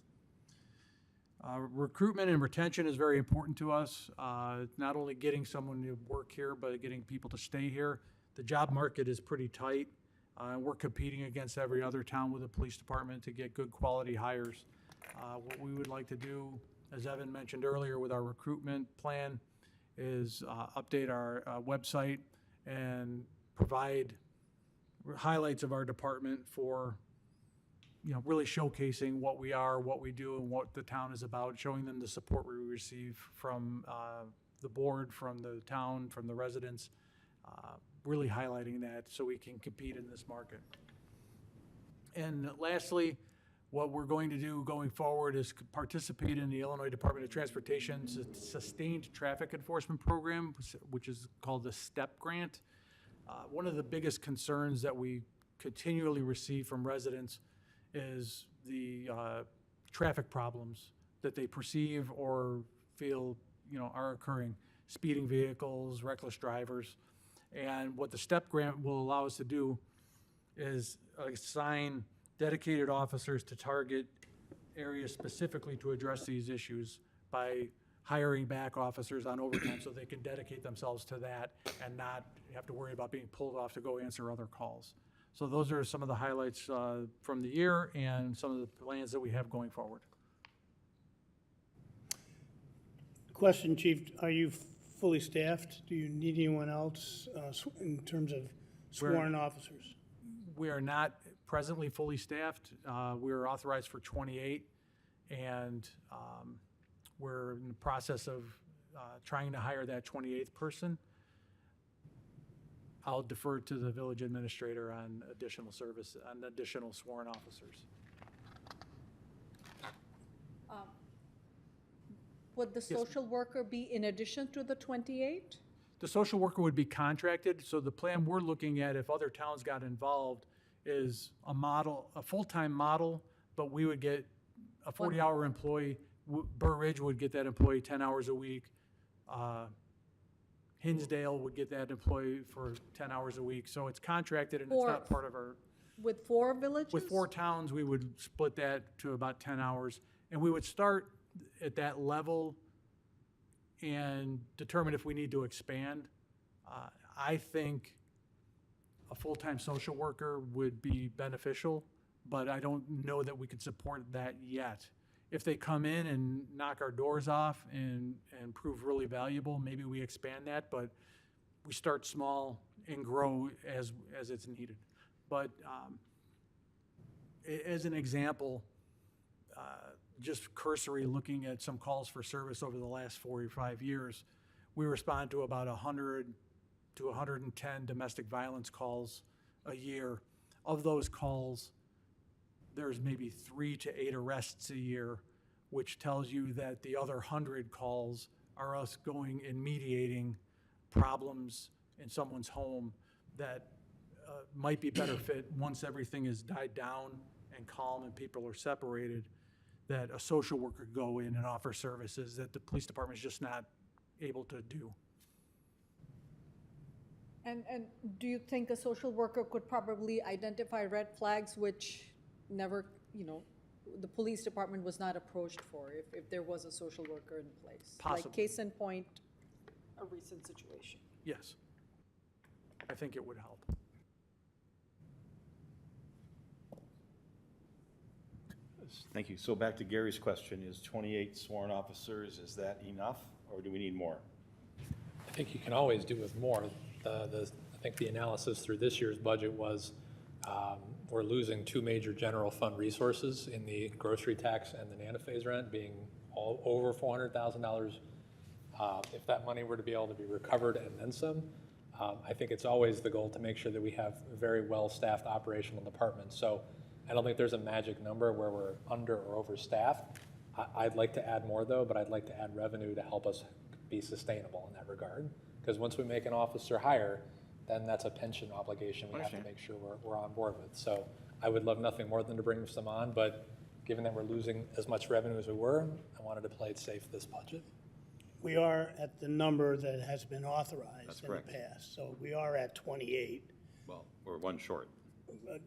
Recruitment and retention is very important to us. Not only getting someone to work here, but getting people to stay here. The job market is pretty tight. We're competing against every other town with a police department to get good quality hires. What we would like to do, as Evan mentioned earlier with our recruitment plan, is update our website and provide highlights of our department for, really showcasing what we are, what we do, and what the town is about, showing them the support we receive from the board, from the town, from the residents, really highlighting that so we can compete in this market. And lastly, what we're going to do going forward is participate in the Illinois Department of Transportation's Sustained Traffic Enforcement Program, which is called the STEP grant. One of the biggest concerns that we continually receive from residents is the traffic problems that they perceive or feel, are occurring. Speeding vehicles, reckless drivers. And what the STEP grant will allow us to do is assign dedicated officers to target areas specifically to address these issues by hiring back officers on overtime so they can dedicate themselves to that and not have to worry about being pulled off to go answer other calls. So those are some of the highlights from the year and some of the plans that we have going forward. Question, Chief, are you fully staffed? Do you need anyone else in terms of sworn officers? We are not presently fully staffed. We're authorized for 28, and we're in the process of trying to hire that 28th person. I'll defer to the village administrator on additional service, on additional sworn officers. Would the social worker be in addition to the 28? The social worker would be contracted, so the plan we're looking at, if other towns got involved, is a model, a full-time model, but we would get a 40-hour employee. Burr Ridge would get that employee 10 hours a week. Hinsdale would get that employee for 10 hours a week. So it's contracted and it's not part of our. With 4 villages? With 4 towns, we would split that to about 10 hours. And we would start at that level and determine if we need to expand. I think a full-time social worker would be beneficial, but I don't know that we could support that yet. If they come in and knock our doors off and prove really valuable, maybe we expand that, but we start small and grow as it's needed. But as an example, just cursory looking at some calls for service over the last 4 or 5 years, we respond to about 100 to 110 domestic violence calls a year. Of those calls, there's maybe 3 to 8 arrests a year, which tells you that the other 100 calls are us going and mediating problems in someone's home that might be better fit once everything is died down and calm and people are separated, that a social worker could go in and offer services that the police department is just not able to do. And do you think a social worker could probably identify red flags which never, the police department was not approached for if there was a social worker in place? Possibly. Like case in point, a recent situation. Yes. I think it would help. Thank you. So back to Gary's question, is 28 sworn officers, is that enough, or do we need more? I think you can always do with more. I think the analysis through this year's budget was we're losing 2 major general fund resources in the grocery tax and the Nana phase rent being all over $400,000. If that money were to be able to be recovered and then some, I think it's always the goal to make sure that we have very well-staffed operational departments. So I don't think there's a magic number where we're under or overstaffed. I'd like to add more though, but I'd like to add revenue to help us be sustainable in that regard. Because once we make an officer higher, then that's a pension obligation we have to make sure we're on board with. So I would love nothing more than to bring some on, but given that we're losing as much revenue as we were, I wanted to play it safe this budget. We are at the number that has been authorized That's in correct. the past, so we are at 28. Well, we're one short. But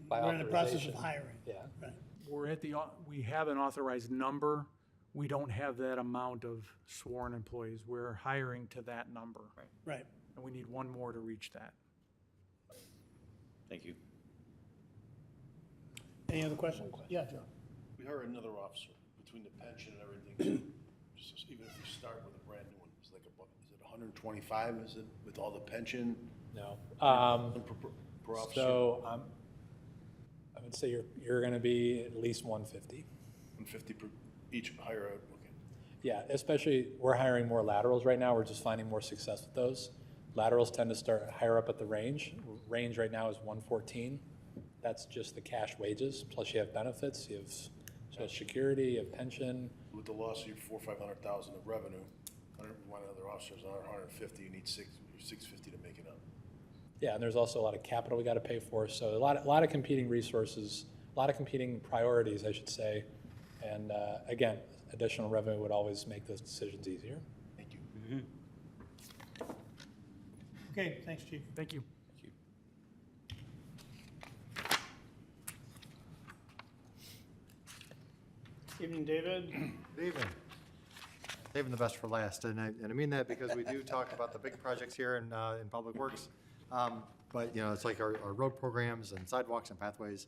By we're in the process of authorization. hiring. Yeah. Right. We're at we have an authorized number. We don't have that amount of sworn employees. We're hiring to that number. Right. And we need one more to reach that. Thank you. Any other questions? Yeah, Joe. We hire another officer between the pension and everything. Just even if we start with a brand new one, it's like is it 125? Is it with all the pension? No. Per officer? So I would say you're going to be at least 150. 150 per each hire. Okay. Yeah, especially we're hiring more laterals right now. We're just finding more success with those. Laterals tend to start higher up at the range. Range right now is 114. That's just the cash wages. Plus you have benefits. You have Social Security, you have pension. With the loss of your 400,000 of revenue, 101 other officers, 150, you need 650 to make it up. Yeah, and there's also a lot of capital we got to pay for. So a lot of competing resources, a lot of competing priorities, I should say. And again, additional revenue would always make those decisions easier. Thank you. Okay, thanks, Chief. Thank you. Evening, David. Good evening. Saving the best for last, and I mean that because we do talk about the big projects here in Public Works. But, it's like our road programs and sidewalks and pathways,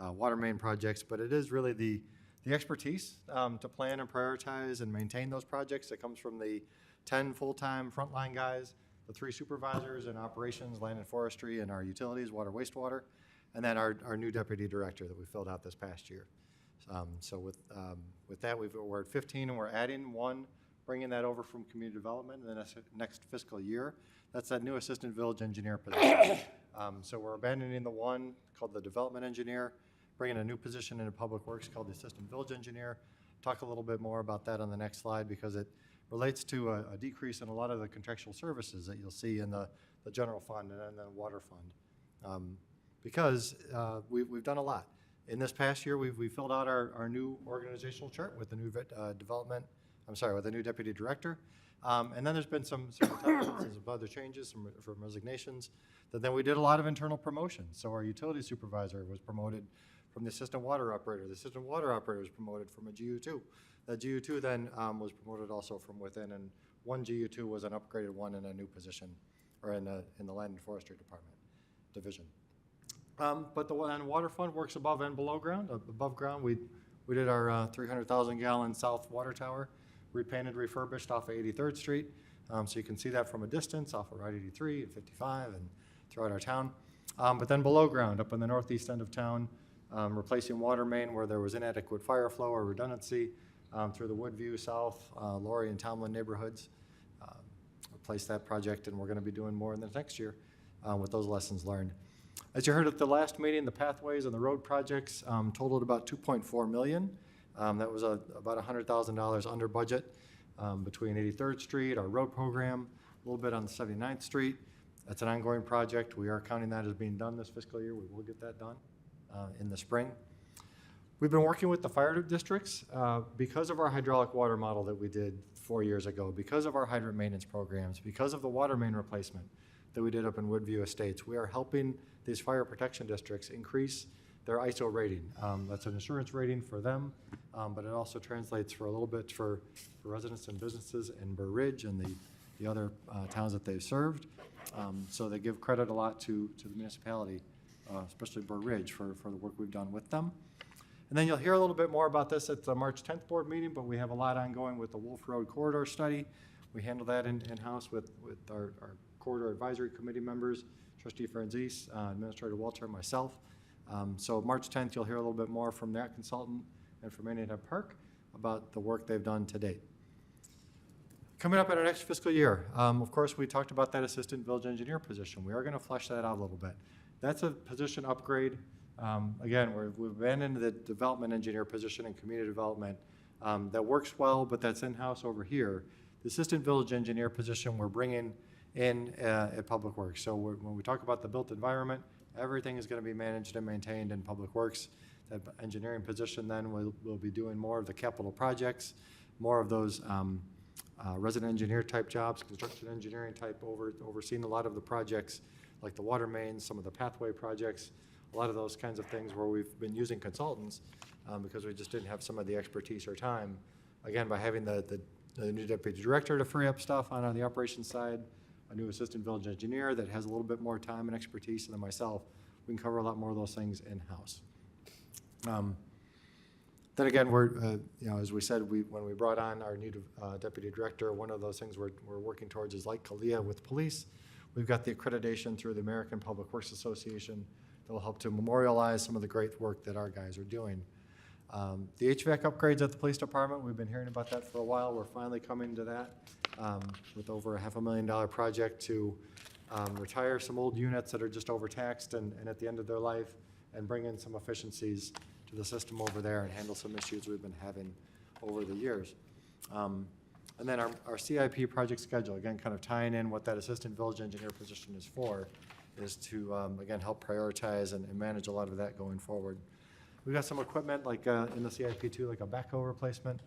water main projects, but it is really the expertise to plan and prioritize and maintain those projects that comes from the 10 full-time frontline guys, the 3 supervisors in operations, land and forestry, and our utilities, water, wastewater, and then our new deputy director that we filled out this past year. So with that, we're at 15, and we're adding 1, bringing that over from community development in the next fiscal year. That's that new assistant village engineer position. So we're abandoning the one called the development engineer, bringing a new position into Public Works called the assistant village engineer. Talk a little bit more about that on the next slide because it relates to a decrease in a lot of the contractual services that you'll see in the general fund and the water fund. Because we've done a lot. In this past year, we filled out our new organizational chart with the new with the new deputy director. And then there's been some other changes, some resignations. Then we did a lot of internal promotions. So our utility supervisor was promoted from the assistant water operator. The assistant water operator was promoted from a GU2. That GU2 then was promoted also from within, and one GU2 was an upgraded one in a new position, or in the land and forestry division. But the water fund works above and below ground. Above ground, we We did our 300,000 gallon south water tower, repainted, refurbished off of 83rd Street. So you can see that from a distance off of Route 83 and 55 and throughout our town. But then below ground, up in the northeast end of town, replacing water main where there was inadequate fire flow or redundancy through the Woodview South, Laurie and Tomlin neighborhoods. Replace that project, and we're going to be doing more in the next year with those lessons learned. As you heard at the last meeting, the pathways and the road projects totaled about $2.4 million. That was about $100,000 under budget between 83rd Street, our road program, a little bit on 79th Street. That's an ongoing project. We are counting that as being done this fiscal year. We will get that done in the spring. We've been working with the fire districts because of our hydraulic water model that we did 4 years ago, because of our hydrant maintenance programs, because of the water main replacement that we did up in Woodview Estates. We are helping these fire protection districts increase their ISO rating. That's an insurance rating for them, but it also translates for a little bit for residents and businesses in Burr Ridge and the other towns that they've served. So they give credit a lot to the municipality, especially Burr Ridge, for the work we've done with them. And then you'll hear a little bit more about this at the March 10th board meeting, but we have a lot ongoing with the Wolf Road Corridor Study. We handle that in-house with our Corridor Advisory Committee members, Trustee Franzese, Administrator Walter, and myself. So March 10th, you'll hear a little bit more from that consultant and from Indian Park about the work they've done to date. Coming up in our next fiscal year, of course, we talked about that assistant village engineer position. We are going to flesh that out a little bit. That's a position upgrade. Again, we've been in the development engineer position in community development that works well, but that's in-house over here. The assistant village engineer position we're bringing in at Public Works. So when we talk about the built environment, everything is going to be managed and maintained in Public Works. That engineering position then will be doing more of the capital projects, more of those resident engineer type jobs, construction engineering type, overseeing a lot of the projects like the water mains, some of the pathway projects, a lot of those kinds of things where we've been using consultants because we just didn't have some of the expertise or time. Again, by having the new deputy director to free up stuff on the operations side, a new assistant village engineer that has a little bit more time and expertise than myself, we can cover a lot more of those things in-house. Then again, we're, as we said, when we brought on our new deputy director, one of those things we're working towards is like Kalia with police. We've got the accreditation through the American Public Works Association that will help to memorialize some of the great work that our guys are doing. The HVAC upgrades at the police department, we've been hearing about that for a while. We're finally coming to that with over a $500,000 project to retire some old units that are just overtaxed and at the end of their life and bring in some efficiencies to the system over there and handle some issues we've been having over the years. And then our CIP project schedule, again, kind of tying in what that assistant village engineer position is for, is to, again, help prioritize and manage a lot of that going forward. We've got some equipment like in the CIP too, like a backhoe replacement.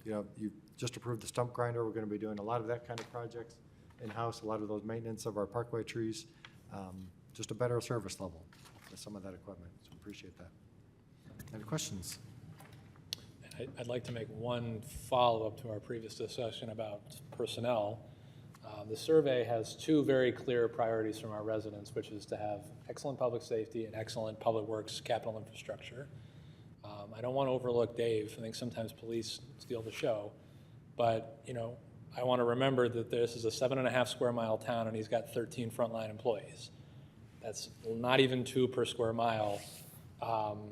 You just approved the stump grinder. We're going to be doing a lot of that kind of projects in-house, a lot of those maintenance of our parkway trees, just a better service level with some of that equipment. So appreciate that. Any questions? I'd like to make one follow-up to our previous discussion about personnel. The survey has two very clear priorities from our residents, which is to have excellent public safety and excellent public works capital infrastructure. I don't want to overlook Dave. I think sometimes police steal the show, but I want to remember that this is a 7.5 square mile town and he's got 13 frontline employees. That's not even 2 per square mile, and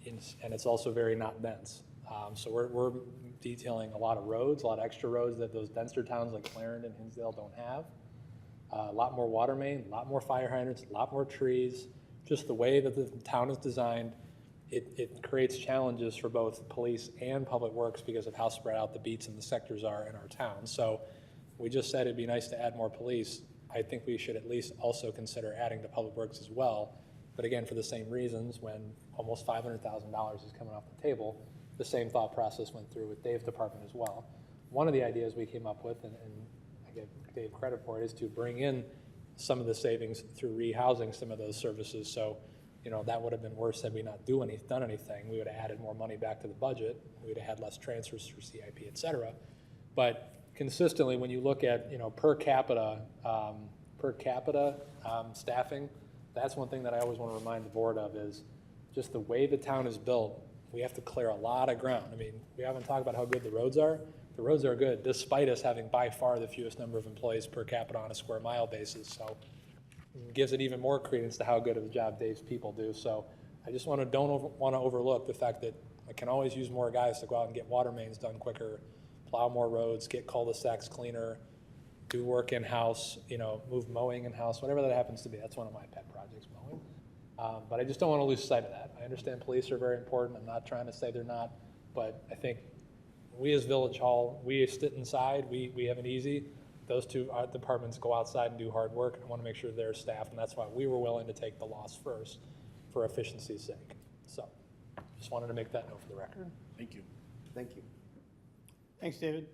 it's also very not dense. So we're detailing a lot of roads, a lot of extra roads that those denser towns like Clarendon and Hinsdale don't have. A lot more water main, a lot more fire hydrants, a lot more trees. Just the way that the town is designed, it creates challenges for both police and public works because of how spread out the beats and the sectors are in our town. So we just said it'd be nice to add more police. I think we should at least also consider adding to public works as well. But again, for the same reasons, when almost $500,000 is coming off the table, the same thought process went through with Dave's department as well. One of the ideas we came up with, and I give Dave credit for it, is to bring in some of the savings through rehousing some of those services. So, that would have been worse had we not done anything. We would have added more money back to the budget. We would have had less transfers through CIP, et cetera. But consistently, when you look at, per capita staffing, that's one thing that I always want to remind the board of is just the way the town is built. We have to clear a lot of ground. I mean, we haven't talked about how good the roads are. The roads are good, despite us having by far the fewest number of employees per capita on a square mile basis. So it gives it even more credence to how good of a job Dave's people do. So I just want to overlook the fact that I can always use more guys to go out and get water mains done quicker, plow more roads, get cul-de-sacs cleaner, do work in-house, move mowing in-house, whatever that happens to be. That's one of my pet projects, mowing. But I just don't want to lose sight of that. I understand police are very important. I'm not trying to say they're not, but I think we as Village Hall, we sit inside, we have it easy. Those two departments go outside and do hard work. I want to make sure they're staffed, and that's why we were willing to take the loss first for efficiency's sake. So just wanted to make that note for the record. Thank you. Thank you. Thanks, David.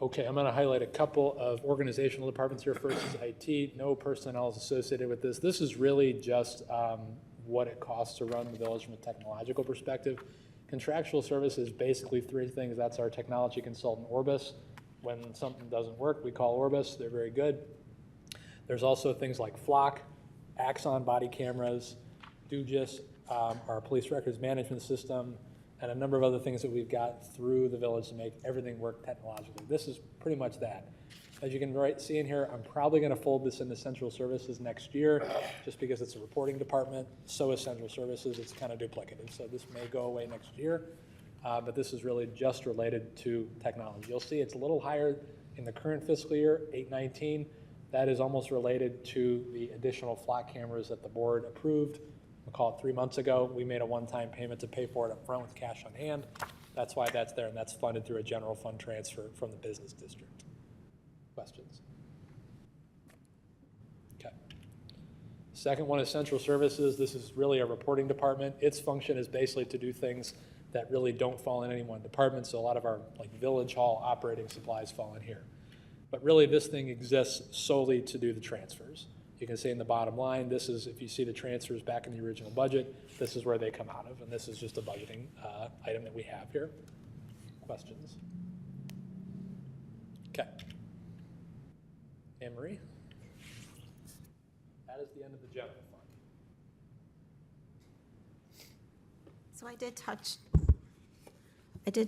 Okay, I'm going to highlight a couple of organizational departments here. First is IT. No personnel is associated with this. This is really just what it costs to run the village from a technological perspective. Contractual services, basically three things. That's our technology consultant, Orbis. When something doesn't work, we call Orbis. They're very good. There's also things like Flock, Axon body cameras, Dugis, our police records management system, and a number of other things that we've got through the village to make everything work technologically. This is pretty much that. As you can see in here, I'm probably going to fold this into central services next year, just because it's a reporting department. So is central services. It's kind of duplicative. So this may go away next year, but this is really just related to technology. You'll see it's a little higher in the current fiscal year, 819. That is almost related to the additional Flock cameras that the board approved. We'll call it 3 months ago. We made a one-time payment to pay for it up front with cash on hand. That's why that's there, and that's funded through a general fund transfer from the business district. Questions? Okay. Second one is central services. This is really a reporting department. Its function is basically to do things that really don't fall in any one department. So a lot of our village hall operating supplies fall in here. But really this thing exists solely to do the transfers. You can see in the bottom line, this is, if you see the transfers back in the original budget, this is where they come out of. And this is just a budgeting item that we have here. Questions? Okay. Anne Marie? That is the end of the general fund. So I did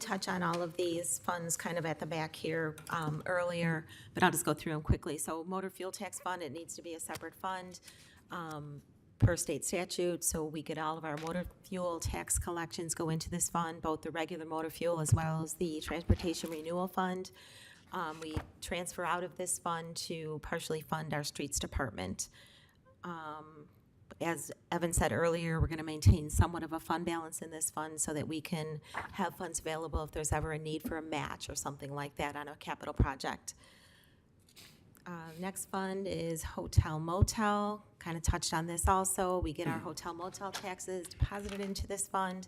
touch on all of these funds kind of at the back here earlier, but I'll just go through them quickly. So motor fuel tax fund, it needs to be a separate fund per state statute. So we get all of our motor fuel tax collections go into this fund, both the regular motor fuel as well as the transportation renewal fund. We transfer out of this fund to partially fund our streets department. As Evan said earlier, we're going to maintain somewhat of a fund balance in this fund so that we can have funds available if there's ever a need for a match or something like that on a capital project. Next fund is hotel motel. Kind of touched on this also. We get our hotel motel taxes deposited into this fund,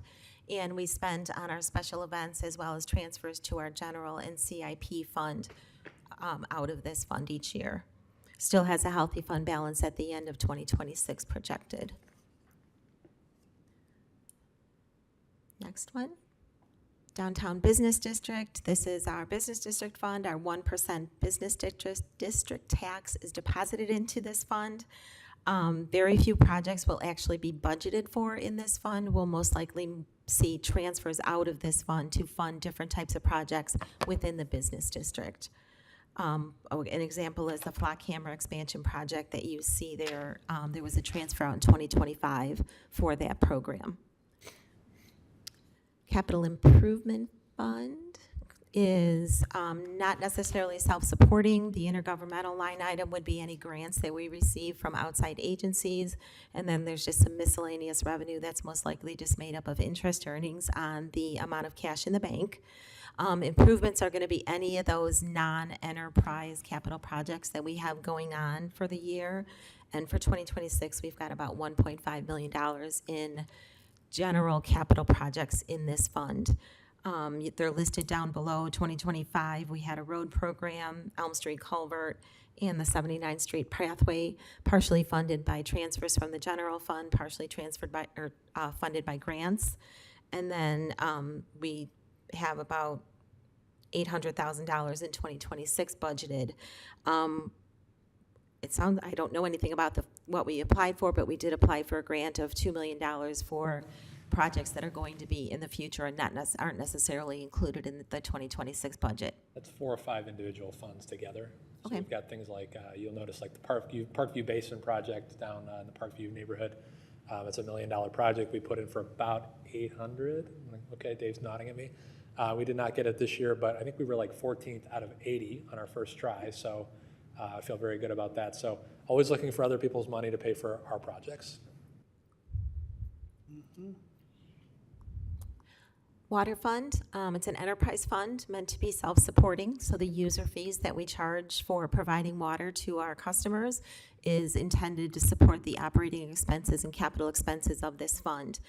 and we spend on our special events as well as transfers to our general and CIP fund out of this fund each year. Still has a healthy fund balance at the end of 2026 projected. Next one. Downtown Business District. This is our business district fund. Our 1% business district tax is deposited into this fund. Very few projects will actually be budgeted for in this fund. We'll most likely see transfers out of this fund to fund different types of projects within the business district. An example is the Flock camera expansion project that you see there. There was a transfer out in 2025 for that program. Capital Improvement Fund is not necessarily self-supporting. The intergovernmental line item would be any grants that we receive from outside agencies, and then there's just some miscellaneous revenue that's most likely just made up of interest earnings on the amount of cash in the bank. Improvements are going to be any of those non-enterprise capital projects that we have going on for the year. And for 2026, we've got about $1.5 million in general capital projects in this fund. They're listed down below. 2025, we had a road program, Elm Street Culvert, and the 79th Street Pathway, partially funded by transfers from the general fund, partially transferred by or funded by grants. And then we have about $800,000 in 2026 budgeted. I don't know anything about what we applied for, but we did apply for a grant of $2 million for projects that are going to be in the future and aren't necessarily included in the 2026 budget. That's 4 or 5 individual funds together. So Okay. we've got things like, you'll notice like the Parkview Basin project down in the Parkview neighborhood. It's a $1 million project. We put in for about 800. Okay, Dave's nodding at me. We did not get it this year, but I think we were like 14th out of 80 on our first try. So I feel very good about that. So always looking for other people's money to pay for our projects. Water fund, it's an enterprise fund meant to be self-supporting, so the user fees that we charge for providing water to our customers is intended to support the operating expenses and capital expenses of this fund.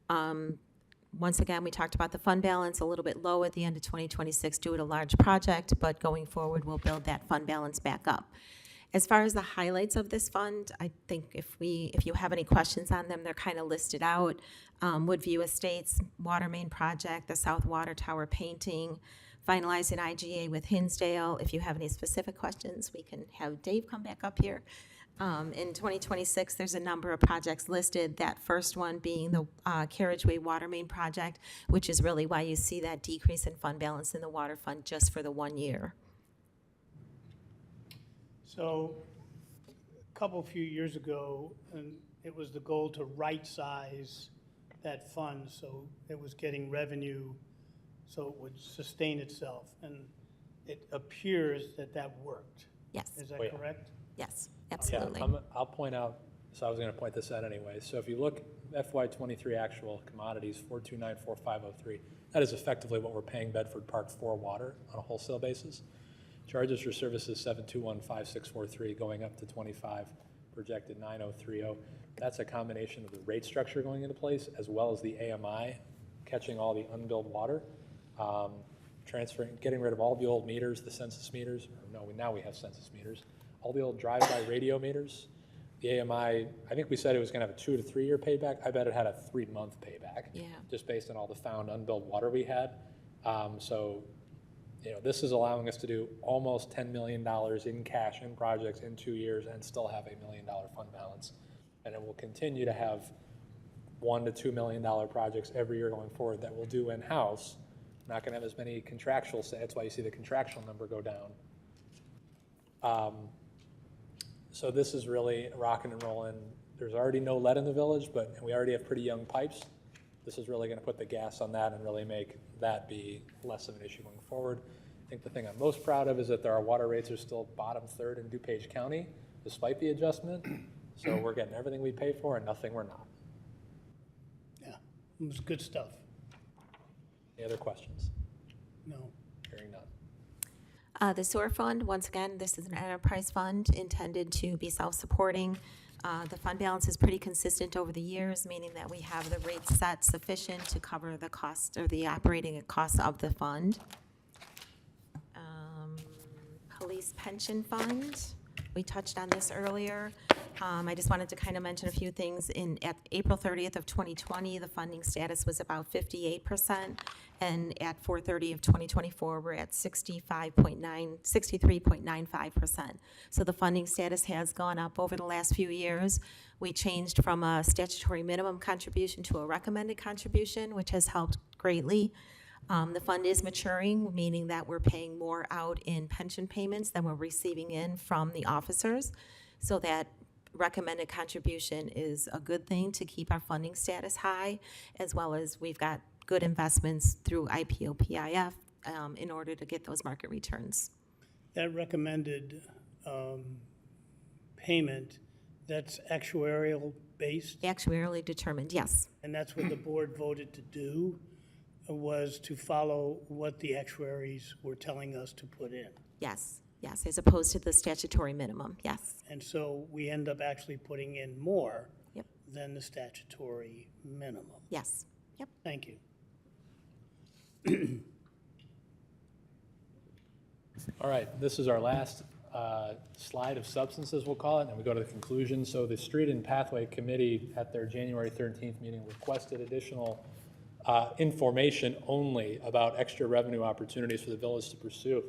Once again, we talked about the fund balance, a little bit low at the end of 2026 due to a large project, but going forward, we'll build that fund balance back up. As far as the highlights of this fund, I think if you have any questions on them, they're kind of listed out. Woodview Estates, water main project, the South Water Tower painting, finalizing IGA with Hinsdale. If you have any specific questions, we can have Dave come back up here. In 2026, there's a number of projects listed, that first one being the Carriageway Water Main Project, which is really why you see that decrease in fund balance in the water fund just for the 1 year. So, a few years ago, and it was the goal to right-size that fund so it was getting revenue, so it would sustain itself. And it appears that that worked. Yes. Is that Oh, yeah. correct? Yes, Yeah, absolutely. I'll point out, so I was going to point this out anyway. So if you look FY23 actual commodities, 4294503, that is effectively what we're paying Bedford Park for water on a wholesale basis. Charges for services 7215643 going up to 25, projected 9030. That's a combination of the rate structure going into place as well as the AMI catching all the unbilled water, getting rid of all the old meters, the census meters. Or no, now we have census meters. All the old drive-by radio meters. The AMI, I think we said it was going to have a 2 to 3 year payback. I bet it had a 3-month payback. Yeah. Just based on all the found unbilled water we had. So, this is allowing us to do almost $10 million in cash in projects in 2 years and still have $1 million fund balance. And it will continue to have $1 to $2 million projects every year going forward that we'll do in-house. Not going to have as many contractual, that's why you see the contractual number go down. So this is really rocking and rolling. There's already no lead in the village, but we already have pretty young pipes. This is really going to put the gas on that and really make that be less of an issue going forward. I think the thing I'm most proud of is that our water rates are still bottom third in DuPage County, despite the adjustment. So we're getting everything we pay for and nothing we're not. Yeah, it was good stuff. Any other questions? No. Hearing none. The sewer fund, once again, this is an enterprise fund intended to be self-supporting. The fund balance is pretty consistent over the years, meaning that we have the rates set sufficient to cover the cost or the operating costs of the fund. Police pension fund, we touched on this earlier. I just wanted to kind of mention a few things. At April 30th of 2020, the funding status was about 58%, and at 4/30 of 2024, we're at 63.95%. So the funding status has gone up over the last few years. We changed from a statutory minimum contribution to a recommended contribution, which has helped greatly. The fund is maturing, meaning that we're paying more out in pension payments than we're receiving in from the officers. So that recommended contribution is a good thing to keep our funding status high, as well as we've got good investments through IPO PIF in order to get those market returns. That recommended payment, that's actuarial based? Actuarially determined, yes. And that's what the board voted to do, was to follow what the actuaries were telling us to put in. Yes, yes, as opposed to the statutory minimum, yes. And so we end up actually putting in more Yep. than the statutory minimum. Yes, yep. Thank you. All right, this is our last slide of substances, we'll call it, and we go to the conclusion. So the Street and Pathway Committee at their January 13th meeting requested additional information only about extra revenue opportunities for the village to pursue.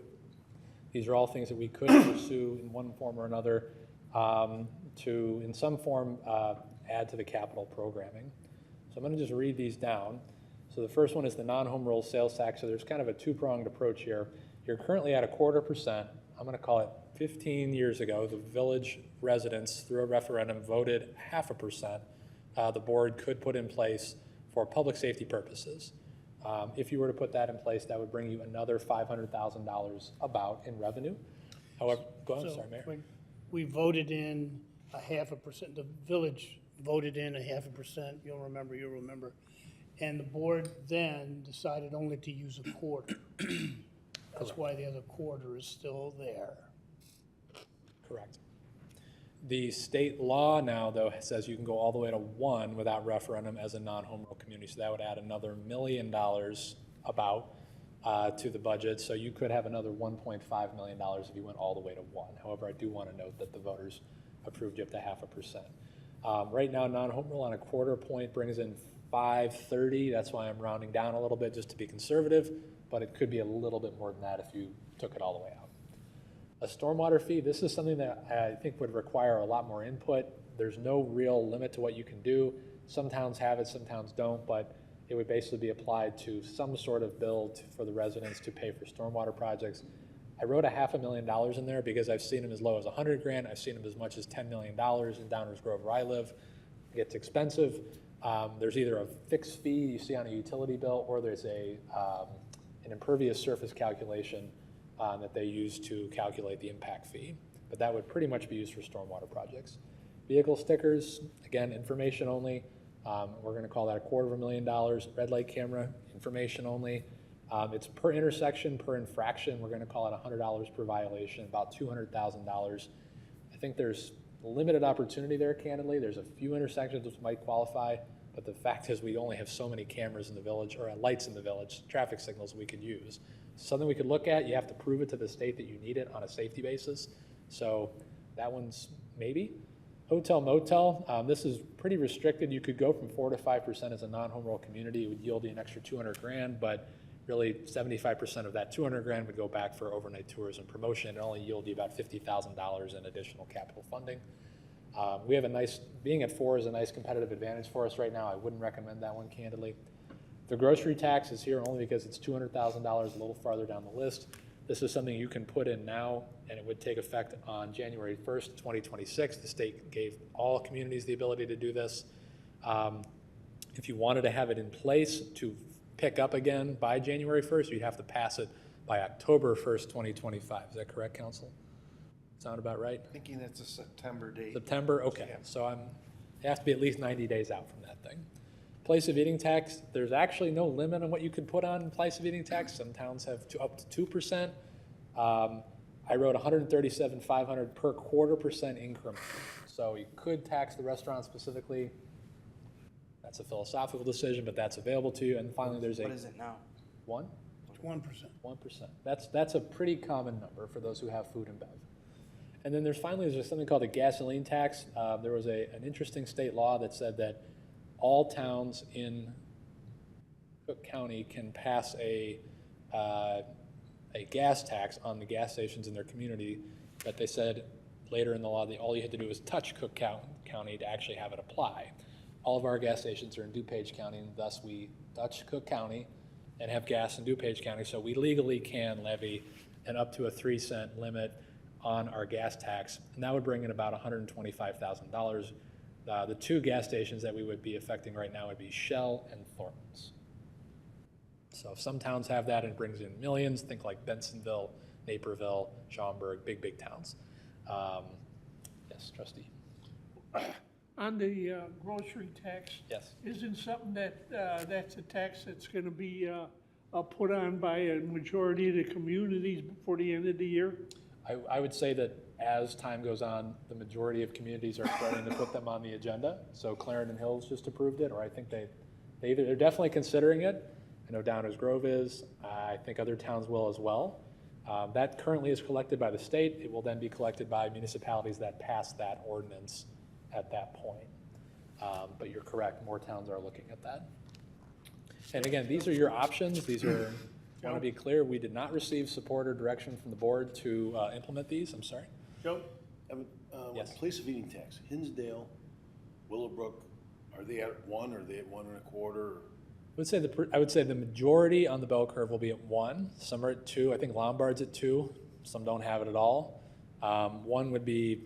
These are all things that we could pursue in one form or another. to, in some form, add to the capital programming. So I'm going to just read these down. So the first one is the non-home rule sales tax. So there's kind of a two-pronged approach here. You're currently at 0.25%. I'm going to call it 15 years ago, the village residents, through a referendum, voted 0.5%. The board could put in place for public safety purposes. If you were to put that in place, that would bring you another $500,000 about in revenue. However, go ahead, So sorry, Mayor. when we voted in 0.5%, the village voted in 0.5%, you'll remember. And the board then decided only to use a quarter. That's why the other quarter is still there. Correct. The state law now, though, says you can go all the way to 1 without referendum as a non-home rule community. So that would add another $1 million about to the budget. So you could have another $1.5 million if you went all the way to 1. However, I do want to note that the voters approved you up to 0.5%. Right now, non-home rule on a quarter point brings in 530. That's why I'm rounding down a little bit just to be conservative, but it could be a little bit more than that if you took it all the way out. A stormwater fee, this is something that I think would require a lot more input. There's no real limit to what you can do. Some towns have it, some towns don't, but it would basically be applied to some sort of bill for the residents to pay for stormwater projects. I wrote $500,000 in there because I've seen them as low as $100,000. I've seen them as much as $10 million in Downers Grove where I live. It gets expensive. There's either a fixed fee you see on a utility bill, or there's an impervious surface calculation that they use to calculate the impact fee. But that would pretty much be used for stormwater projects. Vehicle stickers, again, information only. We're going to call that $250,000. Red light camera, information only. It's per intersection, per infraction. We're going to call it $100 per violation, about $200,000. I think there's limited opportunity there, candidly. There's a few intersections which might qualify, but the fact is we only have so many cameras in the village, or lights in the village, traffic signals we could use. Something we could look at. You have to prove it to the state that you need it on a safety basis. So that one's maybe. Hotel, motel, this is pretty restricted. You could go from 4 to 5% as a non-home rule community. It would yield you an extra $200,000, but really 75% of that $200,000 would go back for overnight tours and promotion, and only yield you about $50,000 in additional capital funding. We have being at 4 is a nice competitive advantage for us right now. I wouldn't recommend that one, candidly. The grocery tax is here only because it's $200,000 a little farther down the list. This is something you can put in now, and it would take effect on January 1st, 2026. The state gave all communities the ability to do this. If you wanted to have it in place to pick up again by January 1st, you'd have to pass it by October 1st, 2025. Is that correct, Council? Sound about right? Thinking it's a September date. September, okay. Yeah. So it has to be at least 90 days out from that thing. Place of eating tax, there's actually no limit on what you could put on place of eating tax. Some towns have up to 2%. I wrote $137,500 per 0.25% increment. So you could tax the restaurant specifically. That's a philosophical decision, but that's available to you. And finally, there's What is it now? 1%. 1%. 1%. That's a pretty common number for those who have food and bev. And then there's something called a gasoline tax. There was an interesting state law that said that all towns in Cook County can pass a gas tax on the gas stations in their community, but they said later in the law that all you had to do was touch Cook County to actually have it apply. All of our gas stations are in DuPage County, and thus we touch Cook County and have gas in DuPage County, so we legally can levy an up to a 3-cent limit on our gas tax, and that would bring in about $125,000. The 2 gas stations that we would be affecting right now would be Shell and Thornton's. So if some towns have that, it brings in millions. Think like Bensonville, Naperville, Schaumburg, big towns. Yes, trustee. On the grocery tax? Yes. Isn't something that's a tax that's going to be put on by a majority of the communities before the end of the year? I would say that as time goes on, the majority of communities are starting to put them on the agenda. So Clarendon Hills just approved it, or I think they're definitely considering it. I know Downers Grove is. I think other towns will as well. That currently is collected by the state. It will then be collected by municipalities that pass that ordinance at that point. But you're correct, more towns are looking at that. And again, these are your options. These are, I want to be clear, we did not receive support or direction from the board to implement these. I'm sorry. Joe, Evan, Yes. place of eating tax, Hinsdale, Willowbrook, are they at 1, or are they at 1 1/4? I would say the majority on the bell curve will be at 1. Some are at 2. I think Lombard's at 2. Some don't have it at all. 1 would be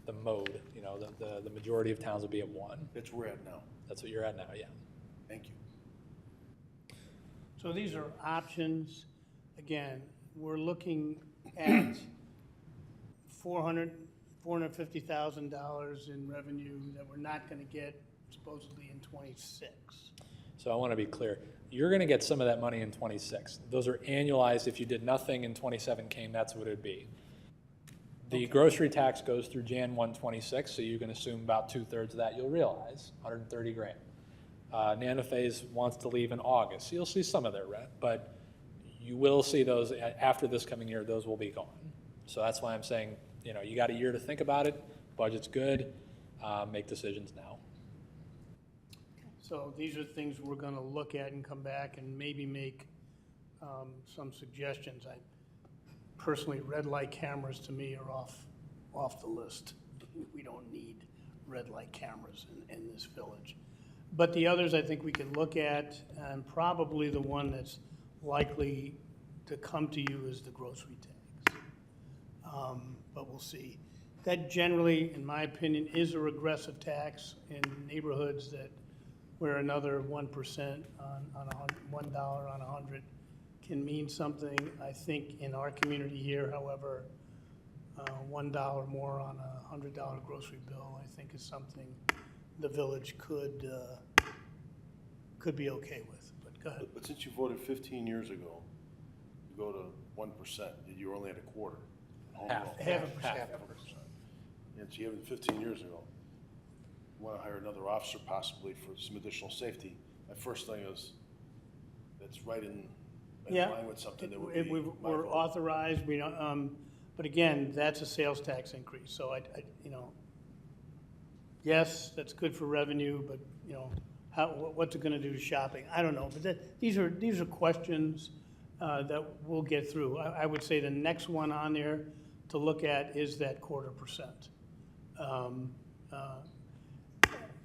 the mode. You know, the majority of towns will be at 1. That's where we're at now. That's what you're at now. Yeah. Thank you. So these are options. Again, we're looking at $450,000 in revenue that we're not going to get supposedly in '26. So I want to be clear. You're going to get some of that money in '26. Those are annualized. If you did nothing in '27 came, that's what it would be. The grocery tax goes through Jan 1 '26, so you can assume about 2/3 of that you'll realize, 130 grand. Nanophase wants to leave in August, so you'll see some of their rent, but you will see those after this coming year, those will be gone. So that's why I'm saying, you know, you got a year to think about it, budget's good, make decisions now. So these are things we're going to look at and come back and maybe make some suggestions. I personally, red light cameras to me are off the list. We don't need red light cameras in this village. But the others I think we can look at, and probably the one that's likely to come to you is the grocery tax. But we'll see. That generally, in my opinion, is a regressive tax in neighborhoods that where another 1% on $1 on 100 can mean something. I think in our community here, however, $1 more on a $100 grocery bill, I think is something the village could be okay with. But go ahead. But since you voted 15 years ago, to go to 1%, you were only at a quarter. Half. Half a percent. Half a percent. And so you have it 15 years ago. You want to hire another officer possibly for some additional safety. My first thing is, that's right in Yeah. line with something that would be my We're vote. authorized, we don't, but again, that's a sales tax increase, so you know, yes, that's good for revenue, but, you know, what's it gonna do to shopping? I don't know, but these are questions that we'll get through. I would say the next one on there to look at is that 1/4%.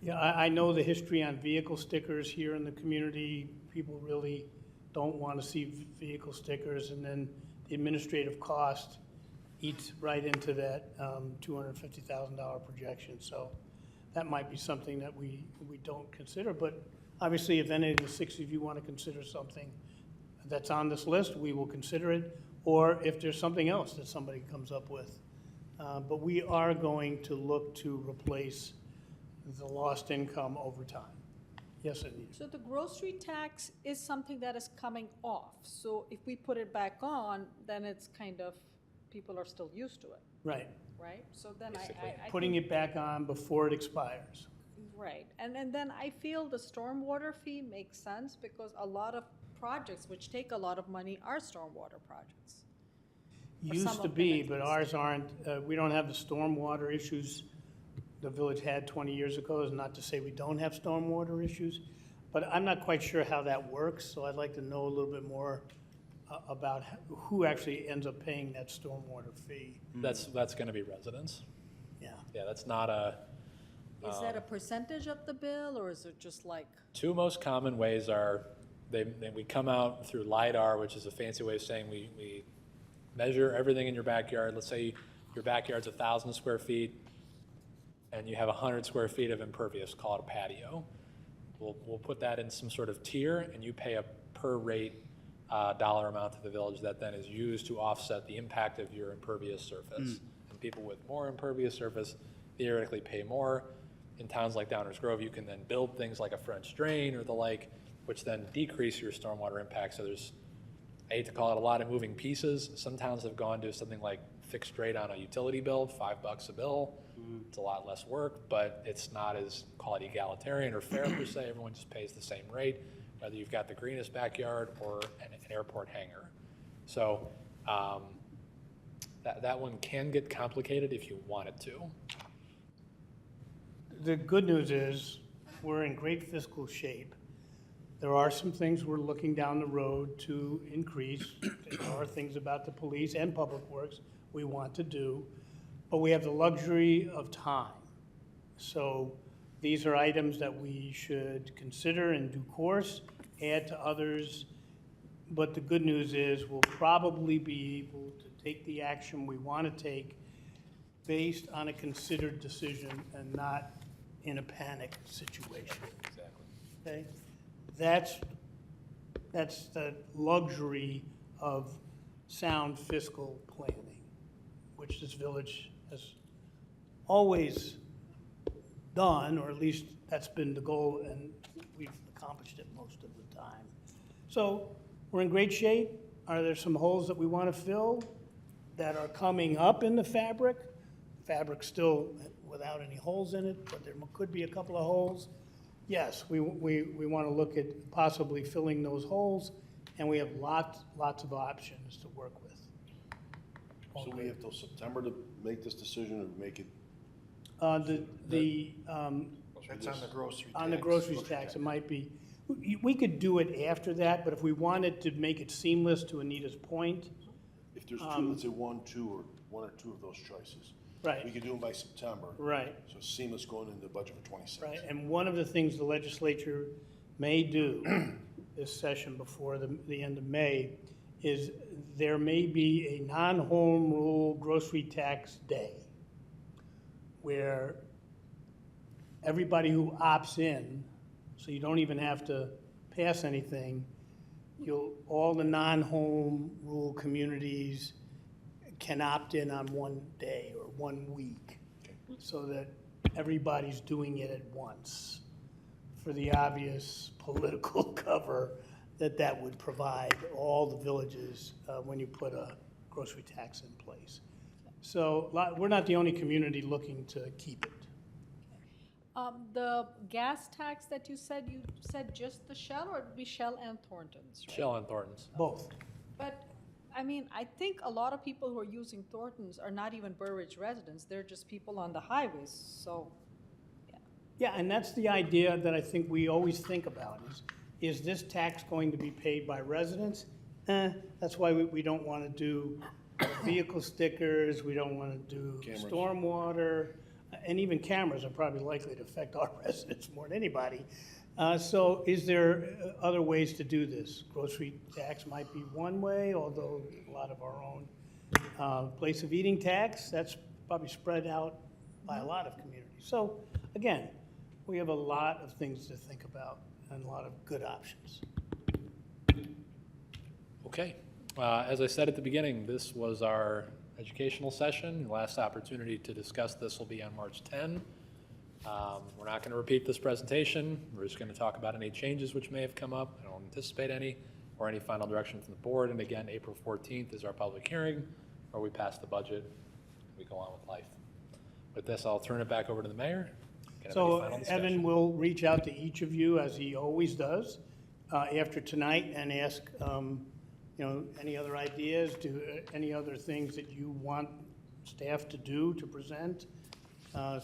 Yeah, I know the history on vehicle stickers here in the community. People really don't want to see vehicle stickers, and then the administrative cost eats right into that $250,000 projection. So that might be something that we don't consider. But obviously, if any of the 6 of you want to consider something that's on this list, we will consider it. Or if there's something else that somebody comes up with. But we are going to look to replace the lost income over time. Yes, Anita? So the grocery tax is something that is coming off. So if we put it back on, then it's kind of, people are still used to it, Right. right? So then I Putting think- it back on before it expires. Right, and then I feel the stormwater fee makes sense because a lot of projects which take a lot of money are stormwater projects. Or some Used of to them be, at but least. ours aren't. We don't have the stormwater issues the village had 20 years ago. Is not to say we don't have stormwater issues, but I'm not quite sure how that works, so I'd like to know a little bit more about who actually ends up paying that stormwater fee. That's going to be residents. Yeah. Yeah, that's not a. Is that a percentage of the bill, or is it just like? Two most common ways are we come out through LiDAR, which is a fancy way of saying we measure everything in your backyard. Let's say your backyard's 1,000 square feet and you have 100 square feet of impervious, call it a patio. We'll put that in some sort of tier and you pay a per rate dollar amount to the village that then is used to offset the impact of your impervious surface. And people with more impervious surface theoretically pay more. In towns like Downers Grove, you can then build things like a French drain or the like, which then decrease your stormwater impact. So there's, I hate to call it a lot of moving pieces. Some towns have gone to something like fixed rate on a utility bill, $5 a bill. It's a lot less work, but it's not as, call it egalitarian or fair per se. Everyone just pays the same rate, whether you've got the greenest backyard or an airport hangar. So that one can get complicated if you want it to. The good news is we're in great fiscal shape. There are some things we're looking down the road to increase. There are things about the police and public works we want to do. but we have the luxury of time. So these are items that we should consider in due course, add to others. But the good news is we'll probably be able to take the action we want to take based on a considered decision and not in a panic situation. Exactly. Okay? That's the luxury of sound fiscal planning, which this village has always done, or at least that's been the goal, and we've accomplished it most of the time. So we're in great shape. Are there some holes that we want to fill that are coming up in the fabric? Fabric's still without any holes in it, but there could be a couple of holes. Yes, we want to look at possibly filling those holes, and we have lots of options to work with. So we have till September to make this decision or make it? That's That's on the grocery tax. on the groceries tax, it might be, we could do it after that, but if we wanted to make it seamless, to Anita's point, If there's two, let's say one or two of those choices. Right. We could do them by September. right, So seamless going into the budget for '26. right, and one of the things the legislature may do this session before the end of May is there may be a non-home rule grocery tax day where everybody who opts in, so you don't even have to pass anything, all the non-home rule communities can opt in on one day or 1 week, so that everybody's doing it at once, for the obvious political cover that would provide all the villages when you put a grocery tax in place. So we're not the only community looking to keep it. The gas tax that you said just the Shell, or it would be Shell and Thornton's, right? Shell and Thornton's. Both. But, I mean, I think a lot of people who are using Thornton's are not even Burr Ridge residents, they're just people on the highways, so, yeah. Yeah, and that's the idea that I think we always think about is this tax going to be paid by residents? That's why we don't want to do vehicle stickers, we don't want to do Cameras. stormwater, and even cameras are probably likely to affect our residents more than anybody. So is there other ways to do this? Grocery tax might be one way, although a lot of our own place of eating tax, that's probably spread out by a lot of communities. So again, we have a lot of things to think about and a lot of good options. Okay. As I said at the beginning, this was our educational session. The last opportunity to discuss this will be on March 10. We're not going to repeat this presentation. We're just going to talk about any changes which may have come up. I don't anticipate any, or any final direction from the board. And again, April 14th is our public hearing, where we pass the budget, we go on with life. With this, I'll turn it back over to the mayor. Can I have So any final discussion? Evan will reach out to each of you, as he always does, after tonight, and ask, any other ideas, any other things that you want staff to do, to present,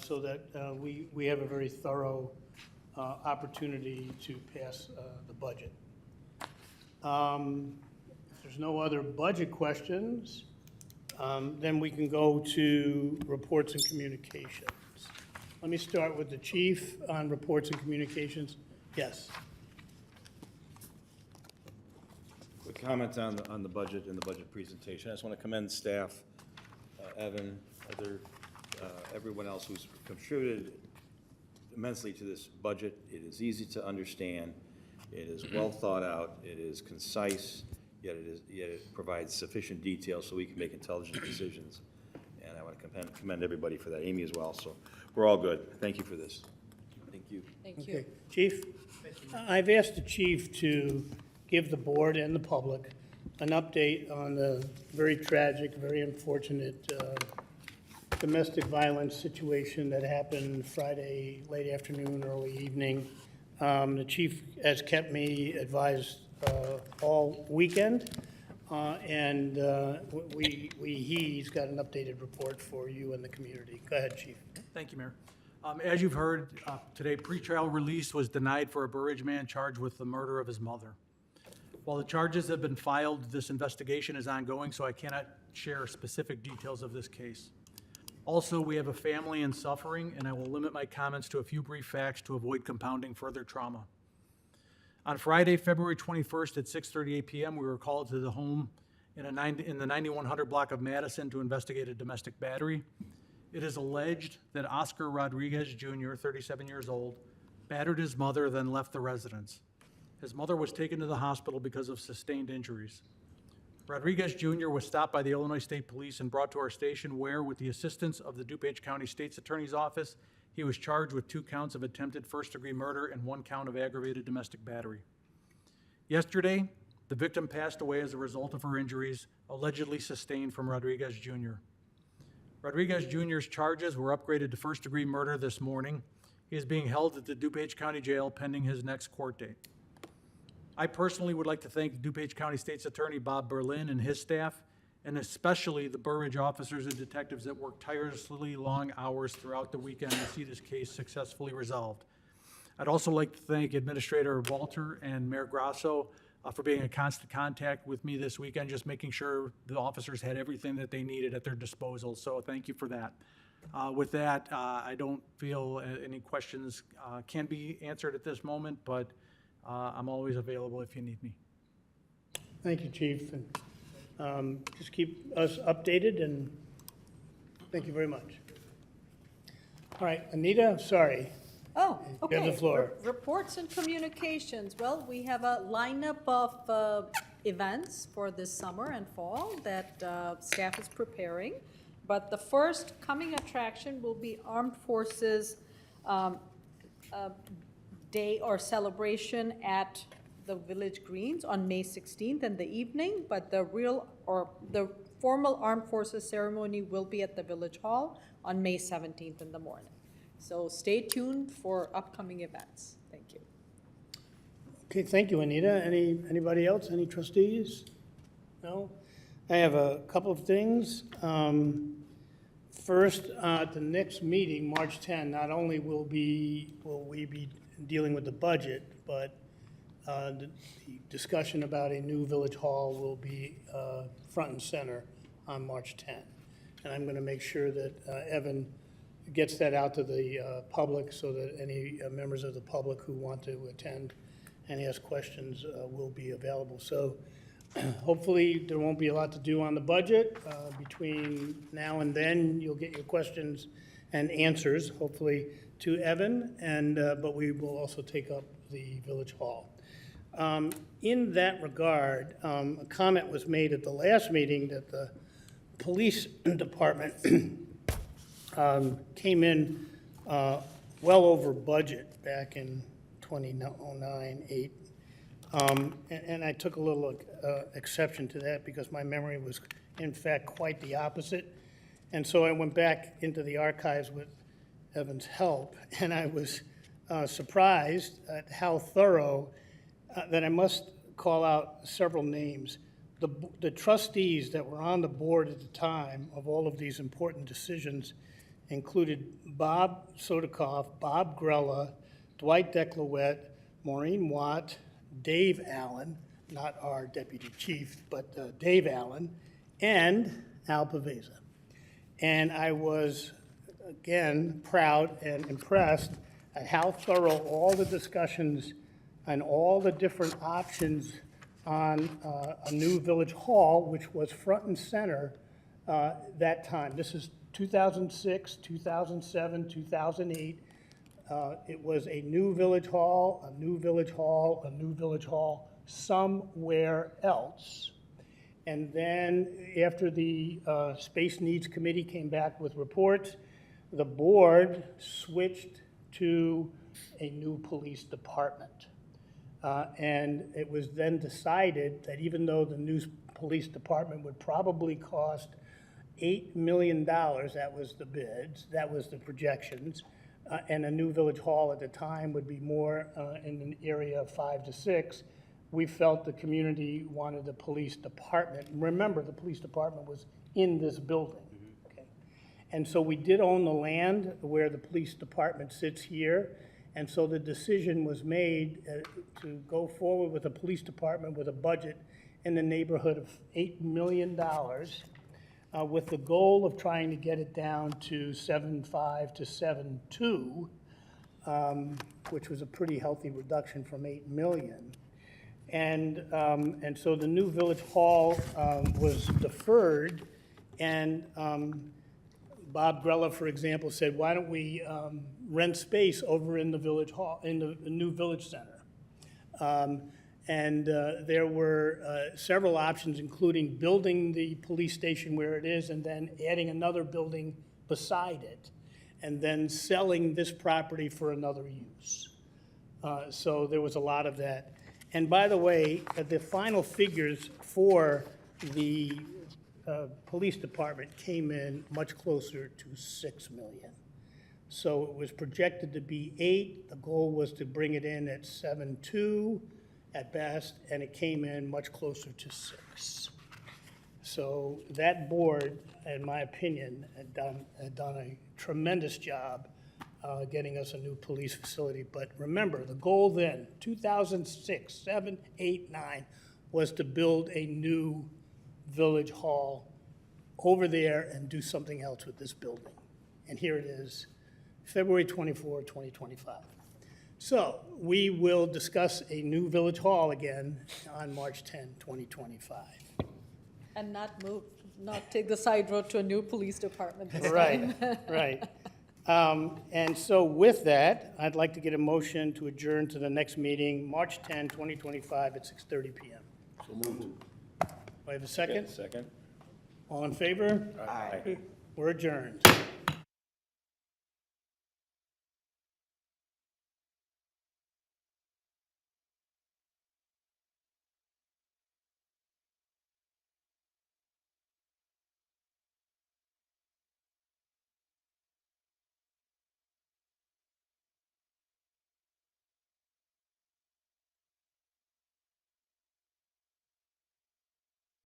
so that we have a very thorough opportunity to pass the budget. If there's no other budget questions, then we can go to reports and communications. Let me start with the chief on reports and communications. Yes. Quick comment on the budget and the budget presentation. I just want to commend staff, Evan, everyone else who's contributed immensely to this budget. It is easy to understand. It is well thought out. It is concise, yet it provides sufficient detail so we can make intelligent decisions. And I want to commend everybody for that, Amy as well. So we're all good. Thank you for this. Thank you. Thank you. Okay. Chief, I've asked the chief to give the board and the public an update on the very tragic, very unfortunate domestic violence situation that happened Friday, late afternoon, early evening. The chief has kept me advised all weekend, and he's got an updated report for you and the community. Go ahead, chief. Thank you, Mayor. As you've heard, today, pretrial release was denied for a Burr Ridge man charged with the murder of his mother. While the charges have been filed, this investigation is ongoing, so I cannot share specific details of this case. Also, we have a family in suffering, and I will limit my comments to a few brief facts to avoid compounding further trauma. On Friday, February 21st at 6:38 p.m., we were called to the home in the 9100 block of Madison to investigate a domestic battery. It is alleged that Oscar Rodriguez Jr., 37 years old, battered his mother, then left the residence. His mother was taken to the hospital because of sustained injuries. Rodriguez Jr. was stopped by the Illinois State Police and brought to our station where, with the assistance of the DuPage County State's Attorney's Office, he was charged with 2 counts of attempted first-degree murder and 1 count of aggravated domestic battery. Yesterday, the victim passed away as a result of her injuries, allegedly sustained from Rodriguez Jr. Rodriguez Jr.'s charges were upgraded to first-degree murder this morning. He is being held at the DuPage County Jail pending his next court date. I personally would like to thank DuPage County State's Attorney Bob Berlin and his staff, and especially the Burr Ridge officers and detectives that worked tirelessly long hours throughout the weekend to see this case successfully resolved. I'd also like to thank Administrator Walter and Mayor Grasso for being in constant contact with me this weekend, just making sure the officers had everything that they needed at their disposal. So thank you for that. With that, I don't feel any questions can be answered at this moment, but I'm always available if you need me. Thank you, Chief. And just keep us updated, and thank you very much. All right, Anita, sorry. Oh, okay. You have the floor. Reports and communications. Well, we have a lineup of events for this summer and fall that staff is preparing. But the first coming attraction will be Armed Forces Day or celebration at the Village Greens on May 16th in the evening. But the formal Armed Forces ceremony will be at the Village Hall on May 17th in the morning. So stay tuned for upcoming events. Thank you. Okay, thank you, Anita. Anybody else? Any trustees? No? I have a couple of things. First, at the next meeting, March 10, not only will we be dealing with the budget, but the discussion about a new village hall will be front and center on March 10. And I'm going to make sure that Evan gets that out to the public so that any members of the public who want to attend and ask questions will be available. So hopefully there won't be a lot to do on the budget. Between now and then, you'll get your questions and answers, hopefully, to Evan, and but we will also take up the Village Hall. In that regard, a comment was made at the last meeting that the police department came in well over budget back in 2009-08. And I took a little exception to that because my memory was, in fact, quite the opposite. And so I went back into the archives with Evan's help, and I was surprised at how thorough that I must call out several names. The trustees that were on the board at the time of all of these important decisions included Bob Sodikoff, Bob Grella, Dwight Declouette, Maureen Watt, Dave Allen, not our deputy chief, but Dave Allen, and Al Pavesa. And I was, again, proud and impressed at how thorough all the discussions and all the different options on a new village hall, which was front and center that time. This is 2006, 2007, 2008. It was a new village hall, a new village hall, a new village hall somewhere else. And then after the Space Needs Committee came back with reports, the board switched to a new police department. And it was then decided that even though the new police department would probably cost $8 million, that was the bids, that was the projections, and a new village hall at the time would be more in an area of 5 to 6. We felt the community wanted the police department. Remember, the police department was in this building. Okay. And so we did own the land where the police department sits here. And so the decision was made to go forward with a police department with a budget in the neighborhood of $8 million. with the goal of trying to get it down to 7.5 to 7.2, which was a pretty healthy reduction from 8 million. And so the new village hall was deferred, and Bob Grella, for example, said, why don't we rent space over in the village hall, in the new village center? And there were several options, including building the police station where it is and then adding another building beside it, and then selling this property for another use. So there was a lot of that. And by the way, the final figures for the police department came in much closer to 6 million. So it was projected to be 8. The goal was to bring it in at 7.2 at best, and it came in much closer to 6. So that board, in my opinion, had done a tremendous job getting us a new police facility. But remember, the goal then, 2006, 7, 8, 9, was to build a new village hall over there and do something else with this building. And here it is, February 24, 2025. So we will discuss a new village hall again on March 10, 2025. And not take the side road to a new police department this Right, time. right. And so with that, I'd like to get a motion to adjourn to the next meeting, March 10, 2025 at 6:30 PM. So moved. Do I have a second? Second. All in favor? Aye. We're adjourned.